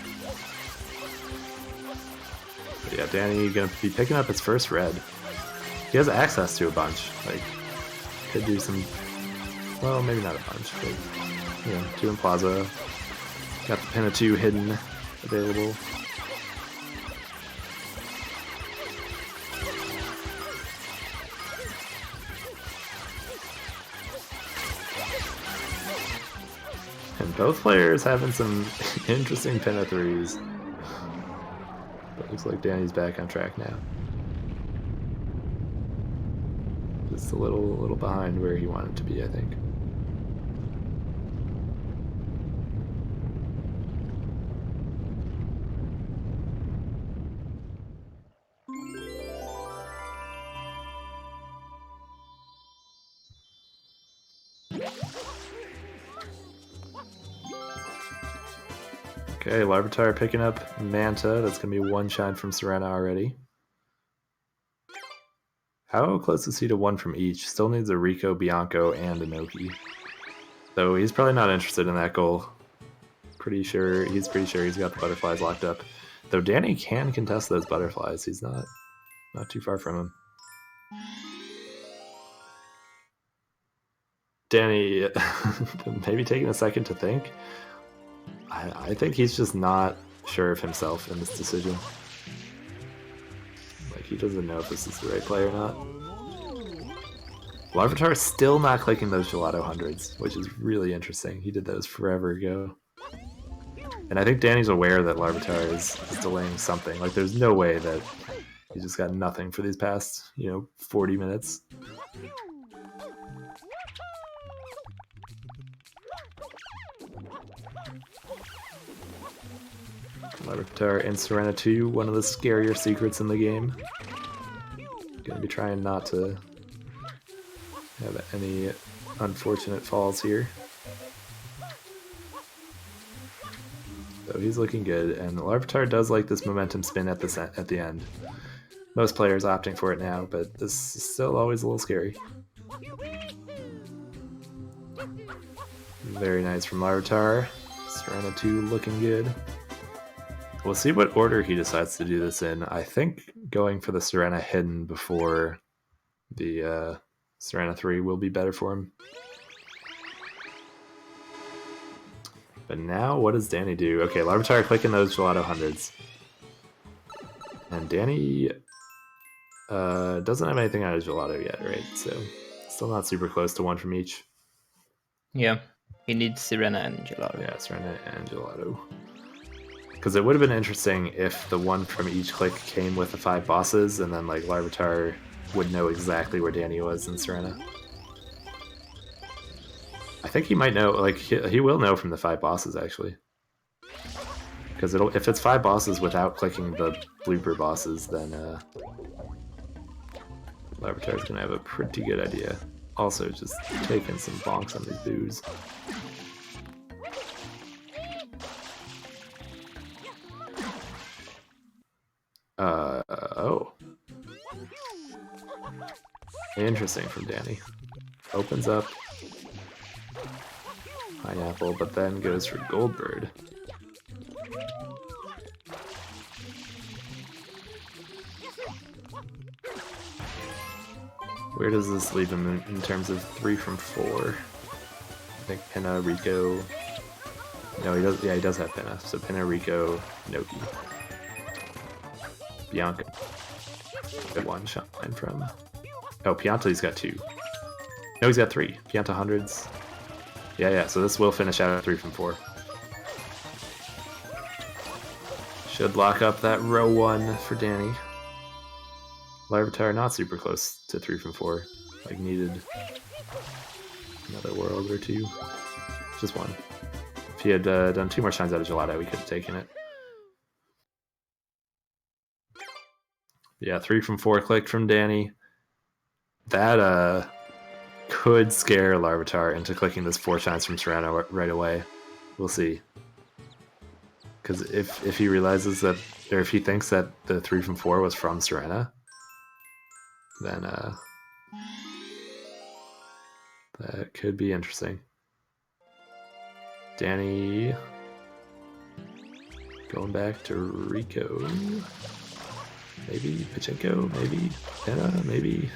But yeah, Danny gonna be picking up his first red. He has access to a bunch. Like, could do some. Well, maybe not a bunch, but you know, 2 in Plaza. Got the Penna 2 hidden available. And both players having some interesting Penna 3s. But looks like Danny's back on track now. Just a little behind where he wanted to be, I think. Okay, Larvitar picking up Manta. That's going to be one shine from Serena already. How close is he to one from each? Still needs a Rico, Bianco, and a Noki. Though he's probably not interested in that goal. He's pretty sure he's got the butterflies locked up. Though Danny can contest those butterflies. He's not too far from him. Danny maybe taking a second to think. I think he's just not sure of himself in this decision. Like, he doesn't know if this is the right play or not. Larvitar is still not clicking those Gelato hundreds, which is really interesting. He did those forever ago. And I think Danny's aware that Larvitar is delaying something. Like, there's no way that he just got nothing for these past, 40 minutes. Larvitar and Serena 2, one of the scarier secrets in the game. Gonna be trying not to have any unfortunate falls here. So he's looking good, and Larvitar does like this momentum spin at the end. Most players opting for it now, but this is still always a little scary. Very nice from Larvitar. Serena 2 looking good. We'll see what order he decides to do this in. I think going for the Serena hidden before the Serena 3 will be better for him. But now, what does Danny do? Okay, Larvitar clicking those Gelato hundreds. And Danny doesn't have anything out of Gelato yet, right? So, still not super close to one from each. Yeah, he needs Serena and Gelato. Yeah, Serena and Gelato. Because it would have been interesting if the one from each click came with the 5 bosses, and then like Larvitar would know exactly where Danny was in Serena. I think he might know, like he will know from the 5 bosses actually. Because if it's 5 bosses without clicking the blooper bosses, then Larvitar's gonna have a pretty good idea. Also, just taking some bonks on these boos. Oh. Interesting from Danny. Opens up Pineapple, but then goes for Goldbird. Where does this leave him in terms of 3 from 4? I think Pinna, Rico... No, he does. Yeah, he does have Pinna. So Pinna, Rico, Noki. Bianca. Got 1 shot line from... Oh, Pianta's got 2. No, he's got 3. Pianta hundreds. Yeah, so this will finish out at 3 from 4. Should lock up that row 1 for Danny. Larvitar not super close to 3 from 4. Like, needed another world or 2. Just 1. If he had done 2 more shines out of Gelato, we could have taken it. Yeah, 3 from 4 clicked from Danny. That could scare Larvitar into clicking this 4 shines from Serena right away. We'll see. Because if he realizes that, or if he thinks that the 3 from 4 was from Serena, then that could be interesting. Danny going back to Rico. Maybe Pachinko, maybe Pinna, maybe.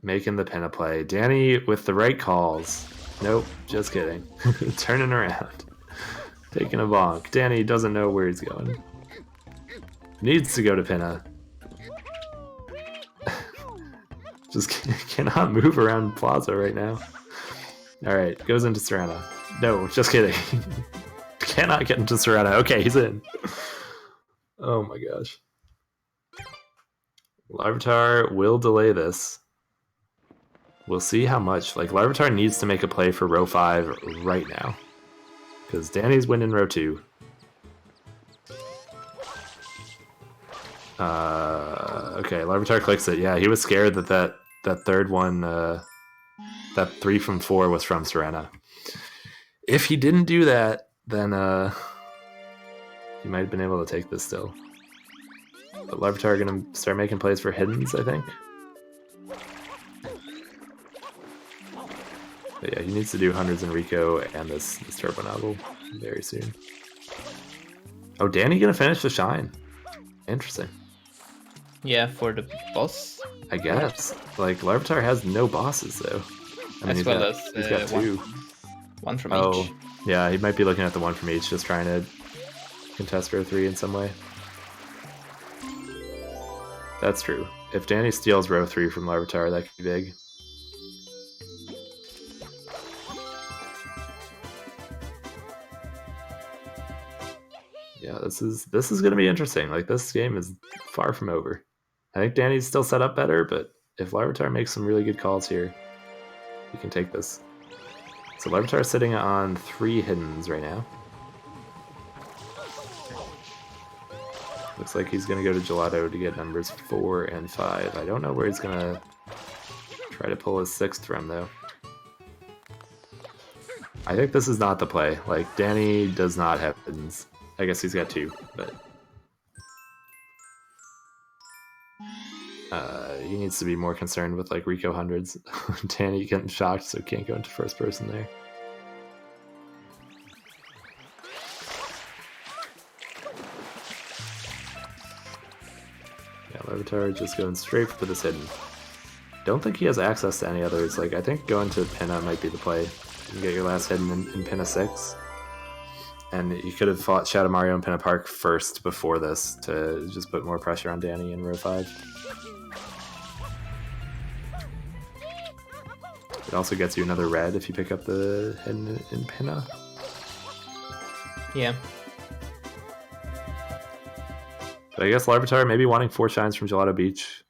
Making the Pinna play. Danny with the right calls. Nope, just kidding. Turning around. Taking a bonk. Danny doesn't know where he's going. Needs to go to Pinna. Just cannot move around Plaza right now. Alright, goes into Serena. No, just kidding. Cannot get into Serena. Okay, he's in. Oh my gosh. Larvitar will delay this. We'll see how much. Like, Larvitar needs to make a play for row 5 right now. Because Danny's winning row 2. Okay, Larvitar clicks it. Yeah, he was scared that third one, that 3 from 4 was from Serena. if he didn't do that, then he might have been able to take this still. But LarviTar are gonna start making plays for hiddens, I think. But yeah, he needs to do hundreds in Rico and this Turbo Novel very soon. Oh, Danny gonna finish the Shine. Interesting. Yeah, for the boss. I guess. Like, LarviTar has no bosses, though. I mean, As well as he's got two. One from Oh, each. yeah, he might be looking at the one from each, just trying to contest row 3 in some way. That's true. If Danny steals row 3 from LarviTar, that could be big. Yeah, this is going to be interesting. Like, this game is far from over. I think Danny's still set up better, but if LarviTar makes some really good calls here, he can take this. So LarviTar is sitting on 3 hiddens right now. Looks like he's going to go to Gelato to get numbers 4 and 5. I don't know where he's going to try to pull his 6th from, though. I think this is not the play. Like, Danny does not have hiddens. I guess he's got 2, but... he needs to be more concerned with, like, Rico hundreds. Danny getting shocked, so can't go into first person there. Yeah, LarviTar just going straight for this hidden. Don't think he has access to any others. Like, I think going to Pinna might be the play. You can get your last hidden in Pinna 6. And you could have fought Shadow Mario and Pinna Park first before this to just put more pressure on Danny in row 5. It also gets you another red if you pick up the hidden in Pinna. Yeah. But I guess LarviTar maybe wanting 4 shines from Gelato Beach.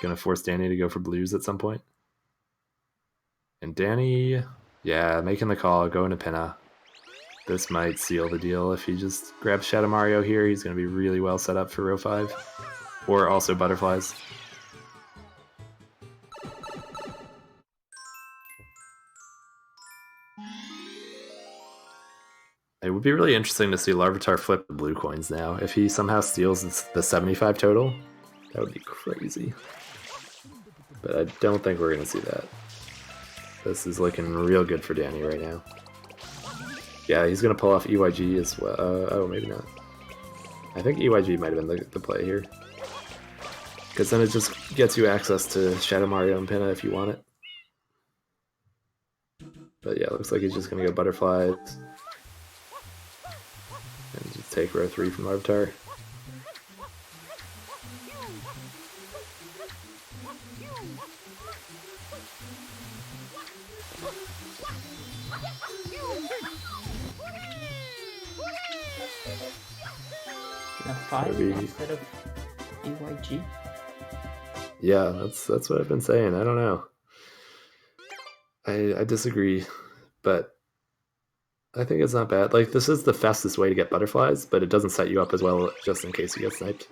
Gonna force Danny to go for blues at some point. And Danny, yeah, making the call, going to Pinna. This might seal the deal. If he just grabs Shadow Mario here, he's gonna be really well set up for row 5. Or also butterflies. It would be really interesting to see LarviTar flip the blue coins now. If he somehow steals the 75 total, that would be crazy. But I don't think we're going to see that. This is looking real good for Danny right now. Yeah, he's going to pull off EYG as well. Oh, maybe not. I think EYG might have been the play here. Because then it just gets you access to Shadow Mario and Pinna if you want it. But yeah, it looks like he's just going to go butterflies. And just take row 3 from LarviTar. Pinna 5 Maybe. instead of EYG. Yeah, that's what I've been saying. I don't know. I disagree, but I think it's not bad. Like, this is the fastest way to get butterflies, but it doesn't set you up as well just in case you get sniped.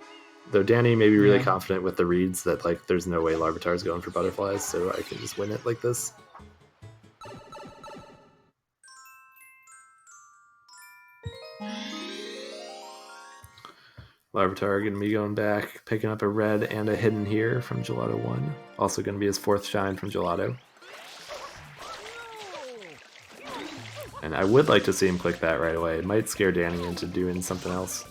Though Danny may be really confident with the reads that, like, there's no way LarviTar is going for butterflies, so I can just win it like this. LarviTar going to be going back, picking up a red and a hidden here from Gelato 1. Also going to be his 4th shine from Gelato. And I would like to see him click that right away. It might scare Danny into doing something else.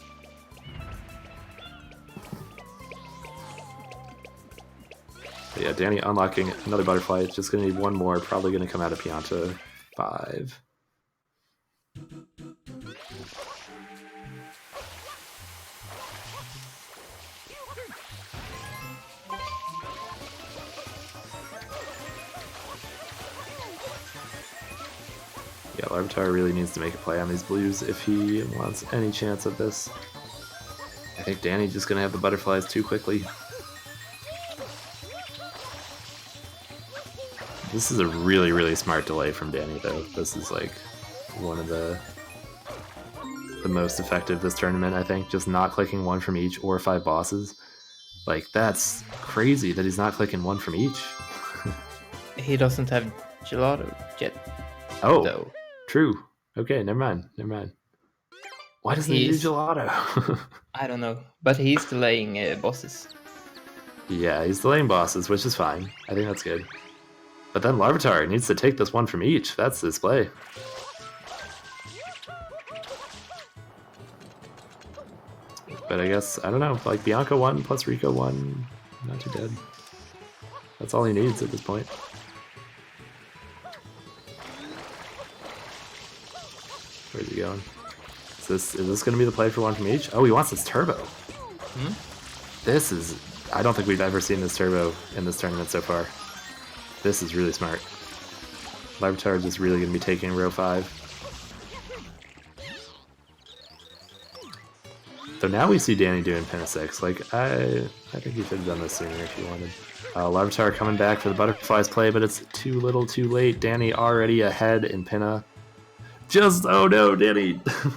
But yeah, Danny unlocking another butterfly. It's just going to need one more. Probably going to come out of Pianta 5. Yeah, LarviTar really needs to make a play on these blues if he wants any chance of this. I think Danny's just going to have the butterflies too quickly. This is a really, really smart delay from Danny, though. This is like one of the most effective this tournament, I think. Just not clicking one from each or 5 bosses. Like, that's crazy that he's not clicking one from each. He doesn't have Gelato yet. Oh, though. true. Okay, never mind. Never mind. Why doesn't he do gelato? I don't know, but he's delaying bosses. Yeah, he's delaying bosses, which is fine. I think that's good. But then Larvitar needs to take this one from each. That's his play. But I guess, I don't know, like Bianca 1 plus Rico 1, not too dead. That's all he needs at this point. Where's he going? Is this going to be the play for one from each? Oh, he wants this turbo. Hmm? This is... I don't think we've ever seen this turbo in this tournament so far. This is really smart. Larvitar is just really going to be taking row 5. So now we see Danny doing Pinna 6. Like, I think he should have done this sooner if he wanted. Larvitar coming back for the Butterflies play, but it's too little too late. Danny already ahead in Pinna. Just, oh no, Danny!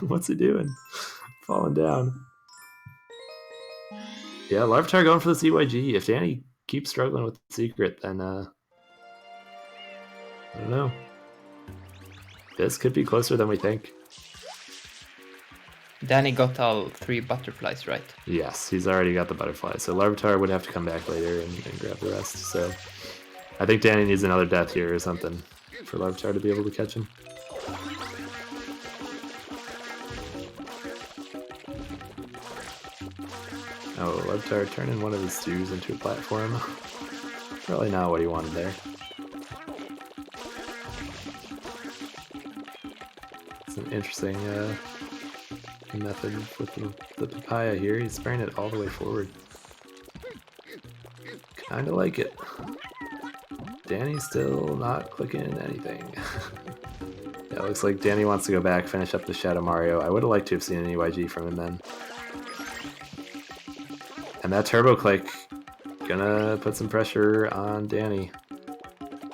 What's he doing? Falling down. Yeah, Larvitar going for the CYG. If Danny keeps struggling with the secret, then, I don't know. This could be closer than we think. Danny got all 3 butterflies, right? Yes, he's already got the butterfly. So Larvitar would have to come back later and grab the rest. So I think Danny needs another death here or something for Larvitar to be able to catch him. Oh, Larvitar turning one of his stews into a platform. Probably not what he wanted there. It's an interesting method with the papaya here. He's spraying it all the way forward. Kinda like it. Danny's still not clicking anything. Yeah, it looks like Danny wants to go back, finish up the Shadow Mario. I would have liked to have seen an EYG from him then. And that turbo click gonna put some pressure on Danny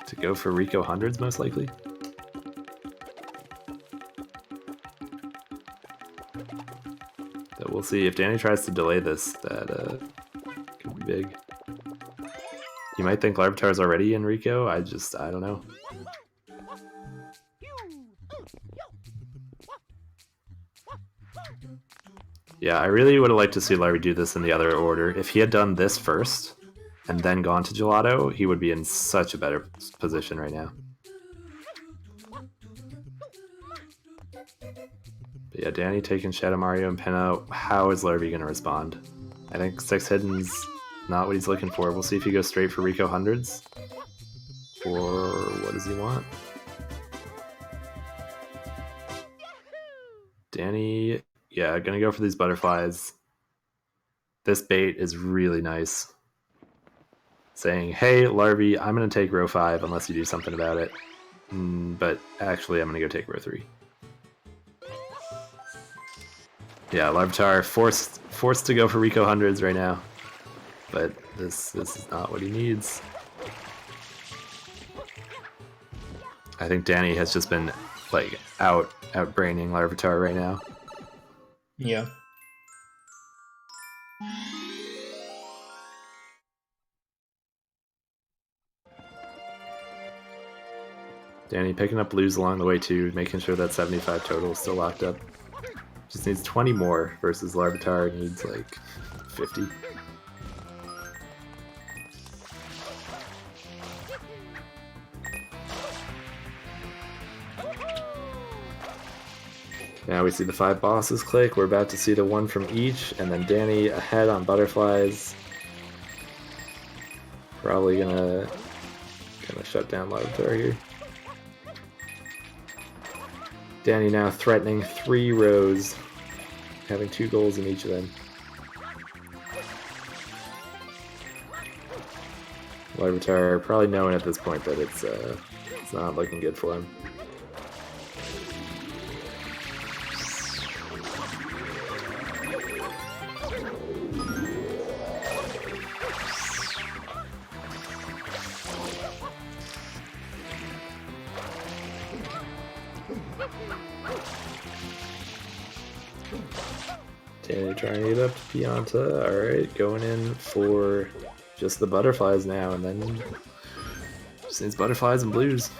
to go for Rico hundreds most likely. But we'll see if Danny tries to delay this. That could be big. You might think Larvitar's already in Rico. I don't know. Yeah, I really would have liked to see Larry do this in the other order. If he had done this first and then gone to Gelato, he would be in such a better position right now. But yeah, Danny taking Shadow Mario and Pinna. How is Larry going to respond? I think 6 Hidden's not what he's looking for. We'll see if he goes straight for Rico hundreds. Or what does he want? Danny... Yeah, gonna go for these butterflies. This bait is really nice. Saying, hey, Larvy, I'm gonna take row 5 unless you do something about it. But actually, I'm gonna go take row 3. Yeah, Larvitar forced to go for Rico hundreds right now. But this is not what he needs. I think Danny has just been like outbraining Larvitar right now. Yeah. Danny picking up blues along the way too, making sure that 75 total is still locked up. Just needs 20 more versus Larvitar needs like 50. Now we see the 5 bosses click. We're about to see the 1 from each, and then Danny ahead on butterflies. Probably gonna shut down Larvitar here. Danny now threatening 3 rows, having 2 goals in each of them. Larvitar probably knowing at this point that it's not looking good for him. Danny trying to get up to Pianta. Alright, going in for just the butterflies now, and then just needs butterflies and blues.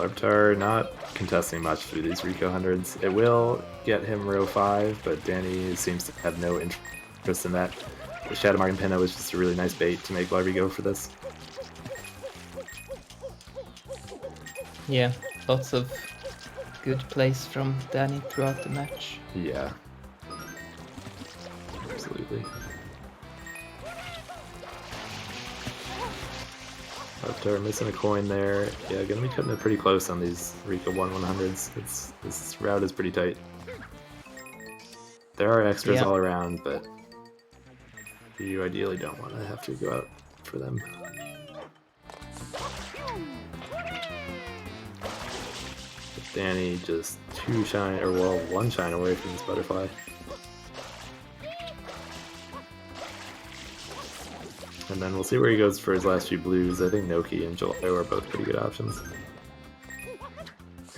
Larvitar not contesting much through these Rico hundreds. It will get him row 5, but Danny seems to have no interest in that. The Shadow Mark and Pinna was just a really nice bait to make Larvy go for this. Yeah, lots of good plays from Danny throughout the match. Yeah. Absolutely. Larvitar missing a coin there. Yeah, gonna be cutting it pretty close on these Rico 1/100s. This route is pretty tight. There are extras all around, but you ideally don't want to have to go out for them. Danny just one shine away from this butterfly. And then we'll see where he goes for his last few blues. I think Noki and Gelato are both pretty good options.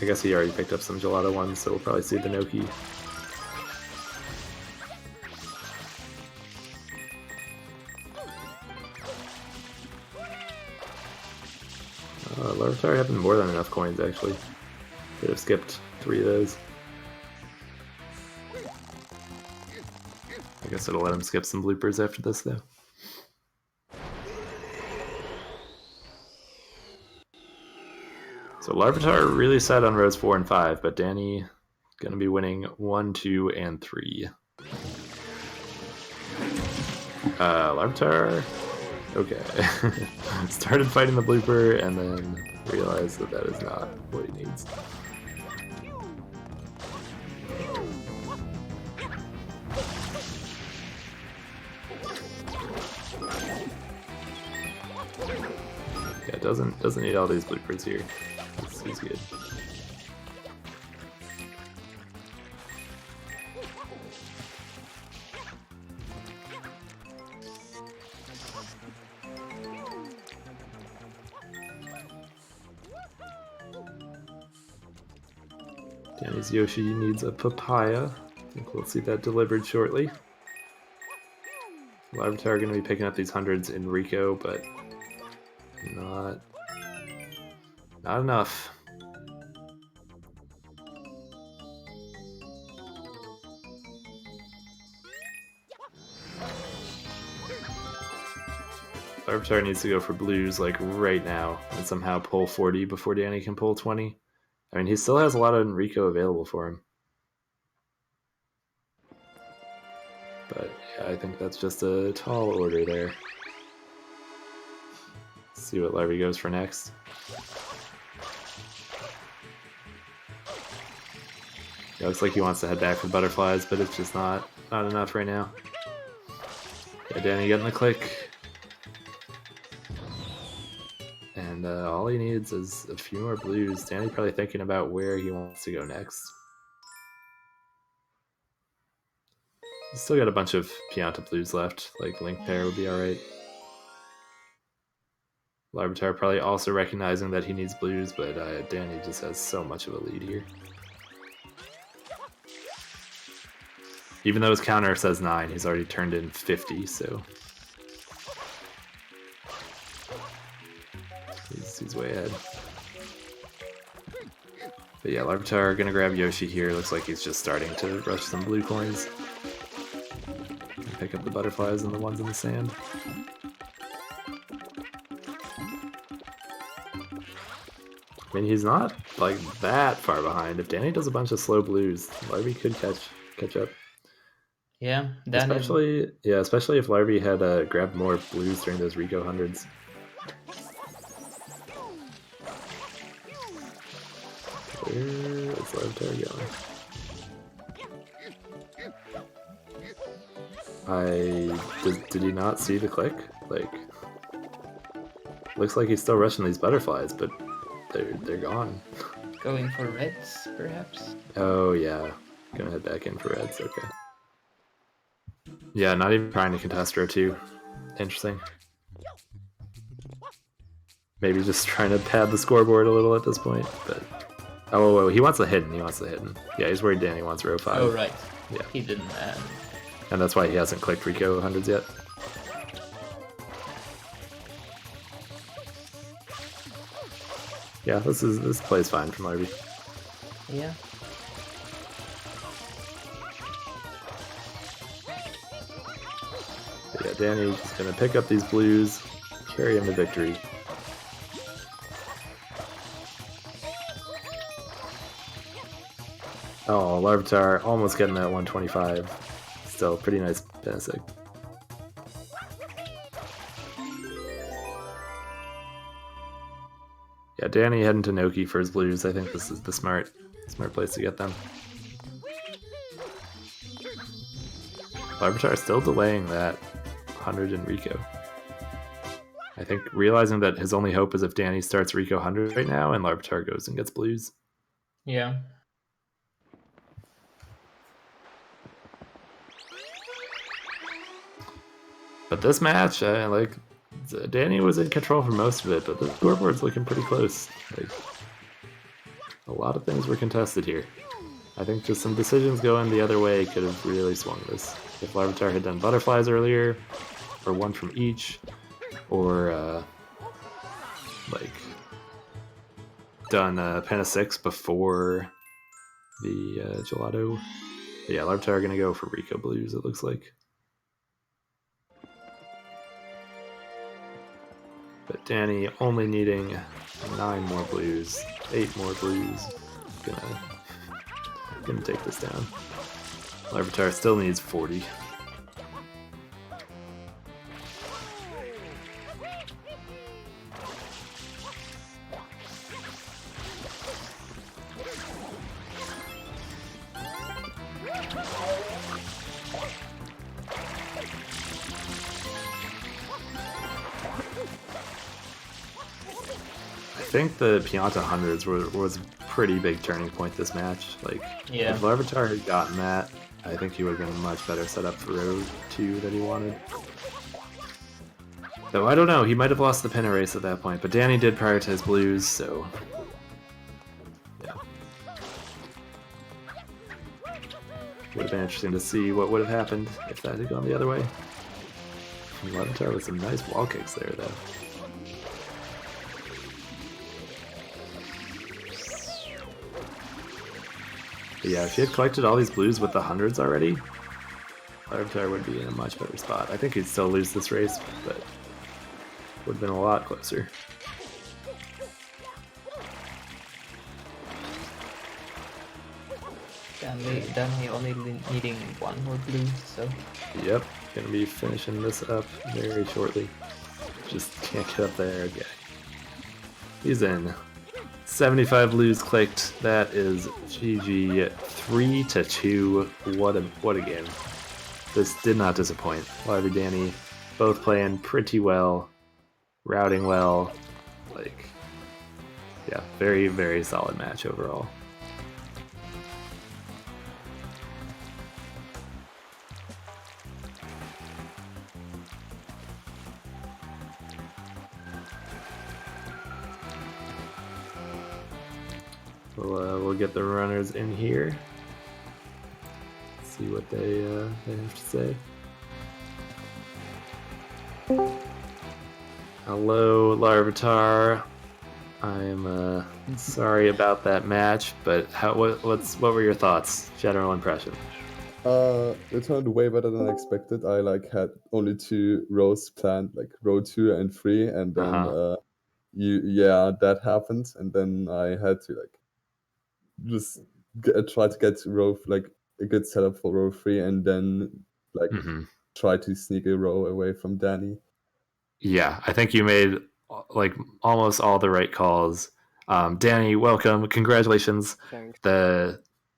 I guess he already picked up some Gelato ones, so we'll probably see the Noki. Larvitar having more than enough coins, actually. Could have skipped 3 of those. I guess it'll let him skip some bloopers after this, though. So Larvitar really set on rows 4 and 5, but Danny gonna be winning 1, 2, and 3. Larvitar, okay. Started fighting the blooper and then realized that that is not what he needs. Yeah, doesn't need all these bloopers here. He's good. Danny's Yoshi needs a papaya. I think we'll see that delivered shortly. Larvitar going to be picking up these hundreds in Rico, but not enough. Larvitar needs to go for blues like right now and somehow pull 40 before Danny can pull 20. I mean, he still has a lot of Enrico available for him. But yeah, I think that's just a tall order there. Let's see what Larvy goes for next. It looks like he wants to head back for butterflies, but it's just not enough right now. Yeah, Danny getting the click. And all he needs is a few more blues. Danny probably thinking about where he wants to go next. He's still got a bunch of Pianta blues left, like Link Pair would be alright. Larvitar probably also recognizing that he needs blues, but Danny just has so much of a lead here. Even though his counter says 9, he's already turned in 50, so he's way ahead. But yeah, Larvitar gonna grab Yoshi here. Looks like he's just starting to rush some blue coins. And pick up the butterflies and the ones in the sand. I mean, he's not like that far behind. If Danny does a bunch of slow blues, Larvy could catch up. Yeah, Danny. Especially if Larvy had grabbed more blues during those Rico hundreds. Where is Larvitar going? Did he not see the click? Like, looks like he's still rushing these butterflies, but they're gone. Going for reds, perhaps? Oh yeah, gonna head back in for reds. Okay. Yeah, not even trying to contest row 2. Interesting. Maybe just trying to pad the scoreboard a little at this point, but oh, he wants the hidden. Yeah, he's worried Danny wants row 5. Oh right. Yeah. Hidden. And that's why he hasn't clicked Rico hundreds yet. Yeah, this plays fine from Larvy. Yeah. But yeah, Danny's just gonna pick up these blues, carry him to victory. Oh, Larvitar almost getting that 125. Still pretty nice Penisic. Yeah, Danny heading to Noki for his blues. I think this is the smart place to get them. Larvitar still delaying that 100 in Rico. I think realizing that his only hope is if Danny starts Rico 100 right now and Larvitar goes and gets blues. Yeah. But this match, Danny was in control for most of it, but the scoreboard's looking pretty close. Like, a lot of things were contested here. I think just some decisions going the other way could have really swung this. If Larvitar had done butterflies earlier, or one from each, or done Pena 6 before the gelato. But yeah, Larvitar are gonna go for Rico blues, it looks like. But Danny only needing 9 more blues, 8 more blues. Gonna take this down. Larvitar still needs 40. I think the Pianta hundreds was a pretty big turning point this match. Like, Yeah. if Larvitar had gotten that, I think he would have been much better set up for row 2 that he wanted. Though I don't know, he might have lost the pin race at that point, but Danny did prioritize blues, so yeah. Would have been interesting to see what would have happened if that had gone the other way. And Larvitar with some nice wall kicks there, though. But yeah, if he had collected all these blues with the hundreds already, Larvitar would be in a much better spot. I think he'd still lose this race, but would have been a lot closer. Danny only needing 1 more blue, so... Yep, gonna be finishing this up very shortly. Just can't get up there. Okay. He's in. 75 blues clicked. That is GG 3-2. What a game. This did not disappoint. Larvy Danny both playing pretty well, routing well. Like, yeah, very, very solid match overall. We'll get the runners in here. See what they have to say. Hello, Larvitar. I'm sorry about that match, but what were your thoughts? General impression. It turned way better than I expected. I had only 2 rows planned, like row 2 and 3, and then that happened, and then I had to just try to get row a good setup for row 3, and then try to sneak a row away from Danny. Yeah, I think you made almost all the right calls. Danny, welcome, congratulations. Thanks.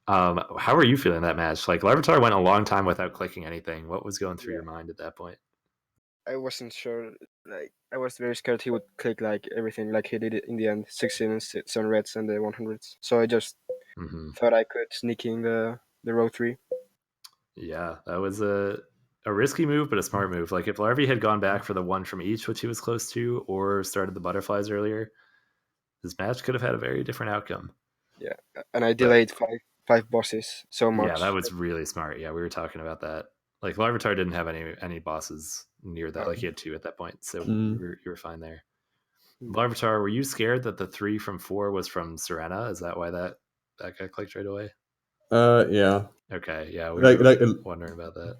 How are you feeling that match? Larvitar went a long time without clicking anything. What was going through your mind at that point? I wasn't sure. I was very scared he would click everything like he did it in the end, 16 and 7 reds and the 100s. So I just thought I could sneak in the row 3. Yeah, that was a risky move, but a smart move. If Larvy had gone back for the 1 from each, which he was close to, or started the butterflies earlier, this match could have had a very different outcome. Yeah, and I delayed five bosses so much. Yeah, that was really smart. Yeah, we were talking about that. Larvitar didn't have any bosses near that. He had 2 at that point, so you were fine there. Larvitar, were you scared that the 3 from 4 was from Serena? Is that why that got clicked right away? Yeah. Okay, yeah, we like were wondering about that.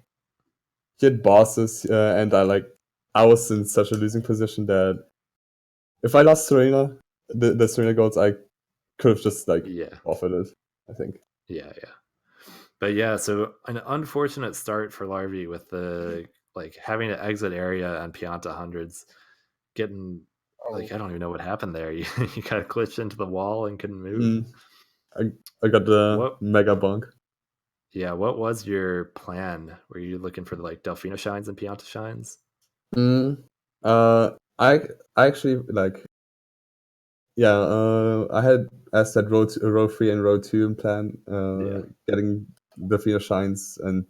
He had bosses, and I was in such a losing position that if I lost Serena, the Serena golds, I could have just offered it, I think. Yeah. But yeah, so an unfortunate start for Larvi with the having to exit area on Pianta hundreds, getting I don't even know what happened there. You kind of glitched into the wall and couldn't move. I got the mega bonk. Yeah, what was your plan? Were you looking for the Delfino shines and Pianta shines? I actually I had, as said, row 3 and row 2 in plan, getting Delfino shines and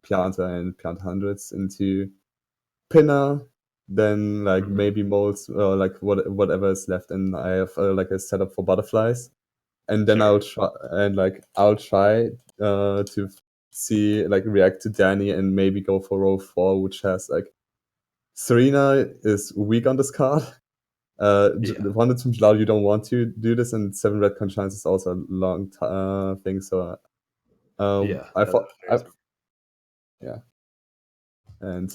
Pianta and Pianta hundreds into Pinner, then maybe molds or whatever is left, and I have a setup for butterflies, and then I'll try to see react to Danny and maybe go for row 4, which has Serena is weak on this card. Wonder to Jalal, you don't want to do this, and 7 red conscience is also a long thing. So I thought and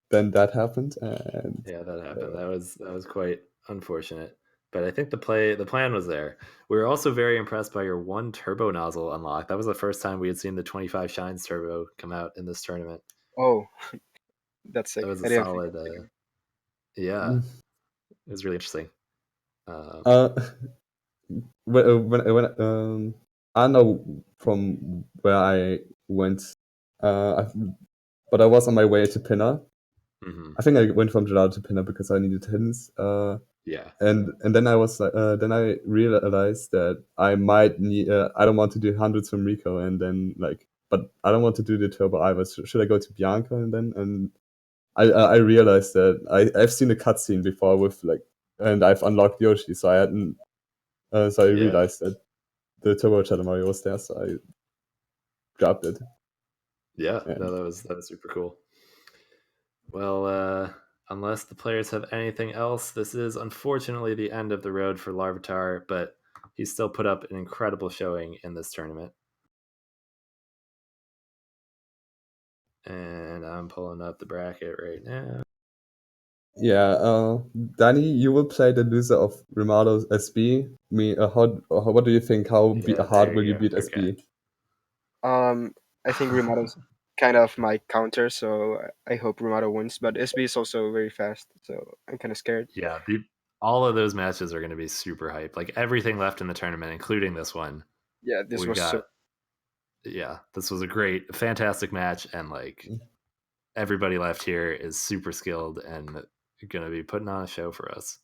then that happened, and that happened. That was quite unfortunate, but I think the plan was there. We were also very impressed by your 1 turbo nozzle unlock. That was the first time we had seen the 25 shines turbo come out in this tournament. Oh, that's sick. That was a solid. Yeah, it was really interesting. When I know from where I went, but I was on my way to Pinner. I think I went from Jalal to Pinner because I needed hints. And then I was then I realized that I might need. I don't want to do hundreds from Rico, and then but I don't want to do the turbo either. Should I go to Bianca and I realized that I've seen a cutscene before with and I've unlocked Yoshi, so I hadn't. So I realized that the Turbo Shadow Mario was there, so I grabbed it. Yeah, no, that was super cool. Well, unless the players have anything else, this is unfortunately the end of the road for Larvitar, but he still put up an incredible showing in this tournament. And I'm pulling up the bracket right now. Yeah, Danny, you will play the loser of Rimado's SB. What do you think? How hard will you beat SB? I think Rimado's kind of my counter, so I hope Rimado wins. But SB is also very fast, so I'm kind of scared. Yeah, all of those matches are going to be super hype. Everything left in the tournament, including this one. Yeah, this was this was a fantastic match, and everybody left here is super skilled and going to be putting on a show for us.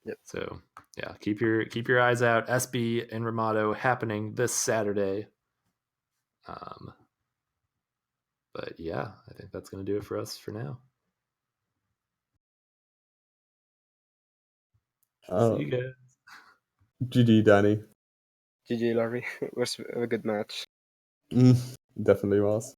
Yep. So yeah, keep your eyes out. SB and Ramado happening this Saturday. But yeah, I think that's going to do it for us for now. See you guys. GG, Danny. GG, Larry. It was a good match. Definitely was.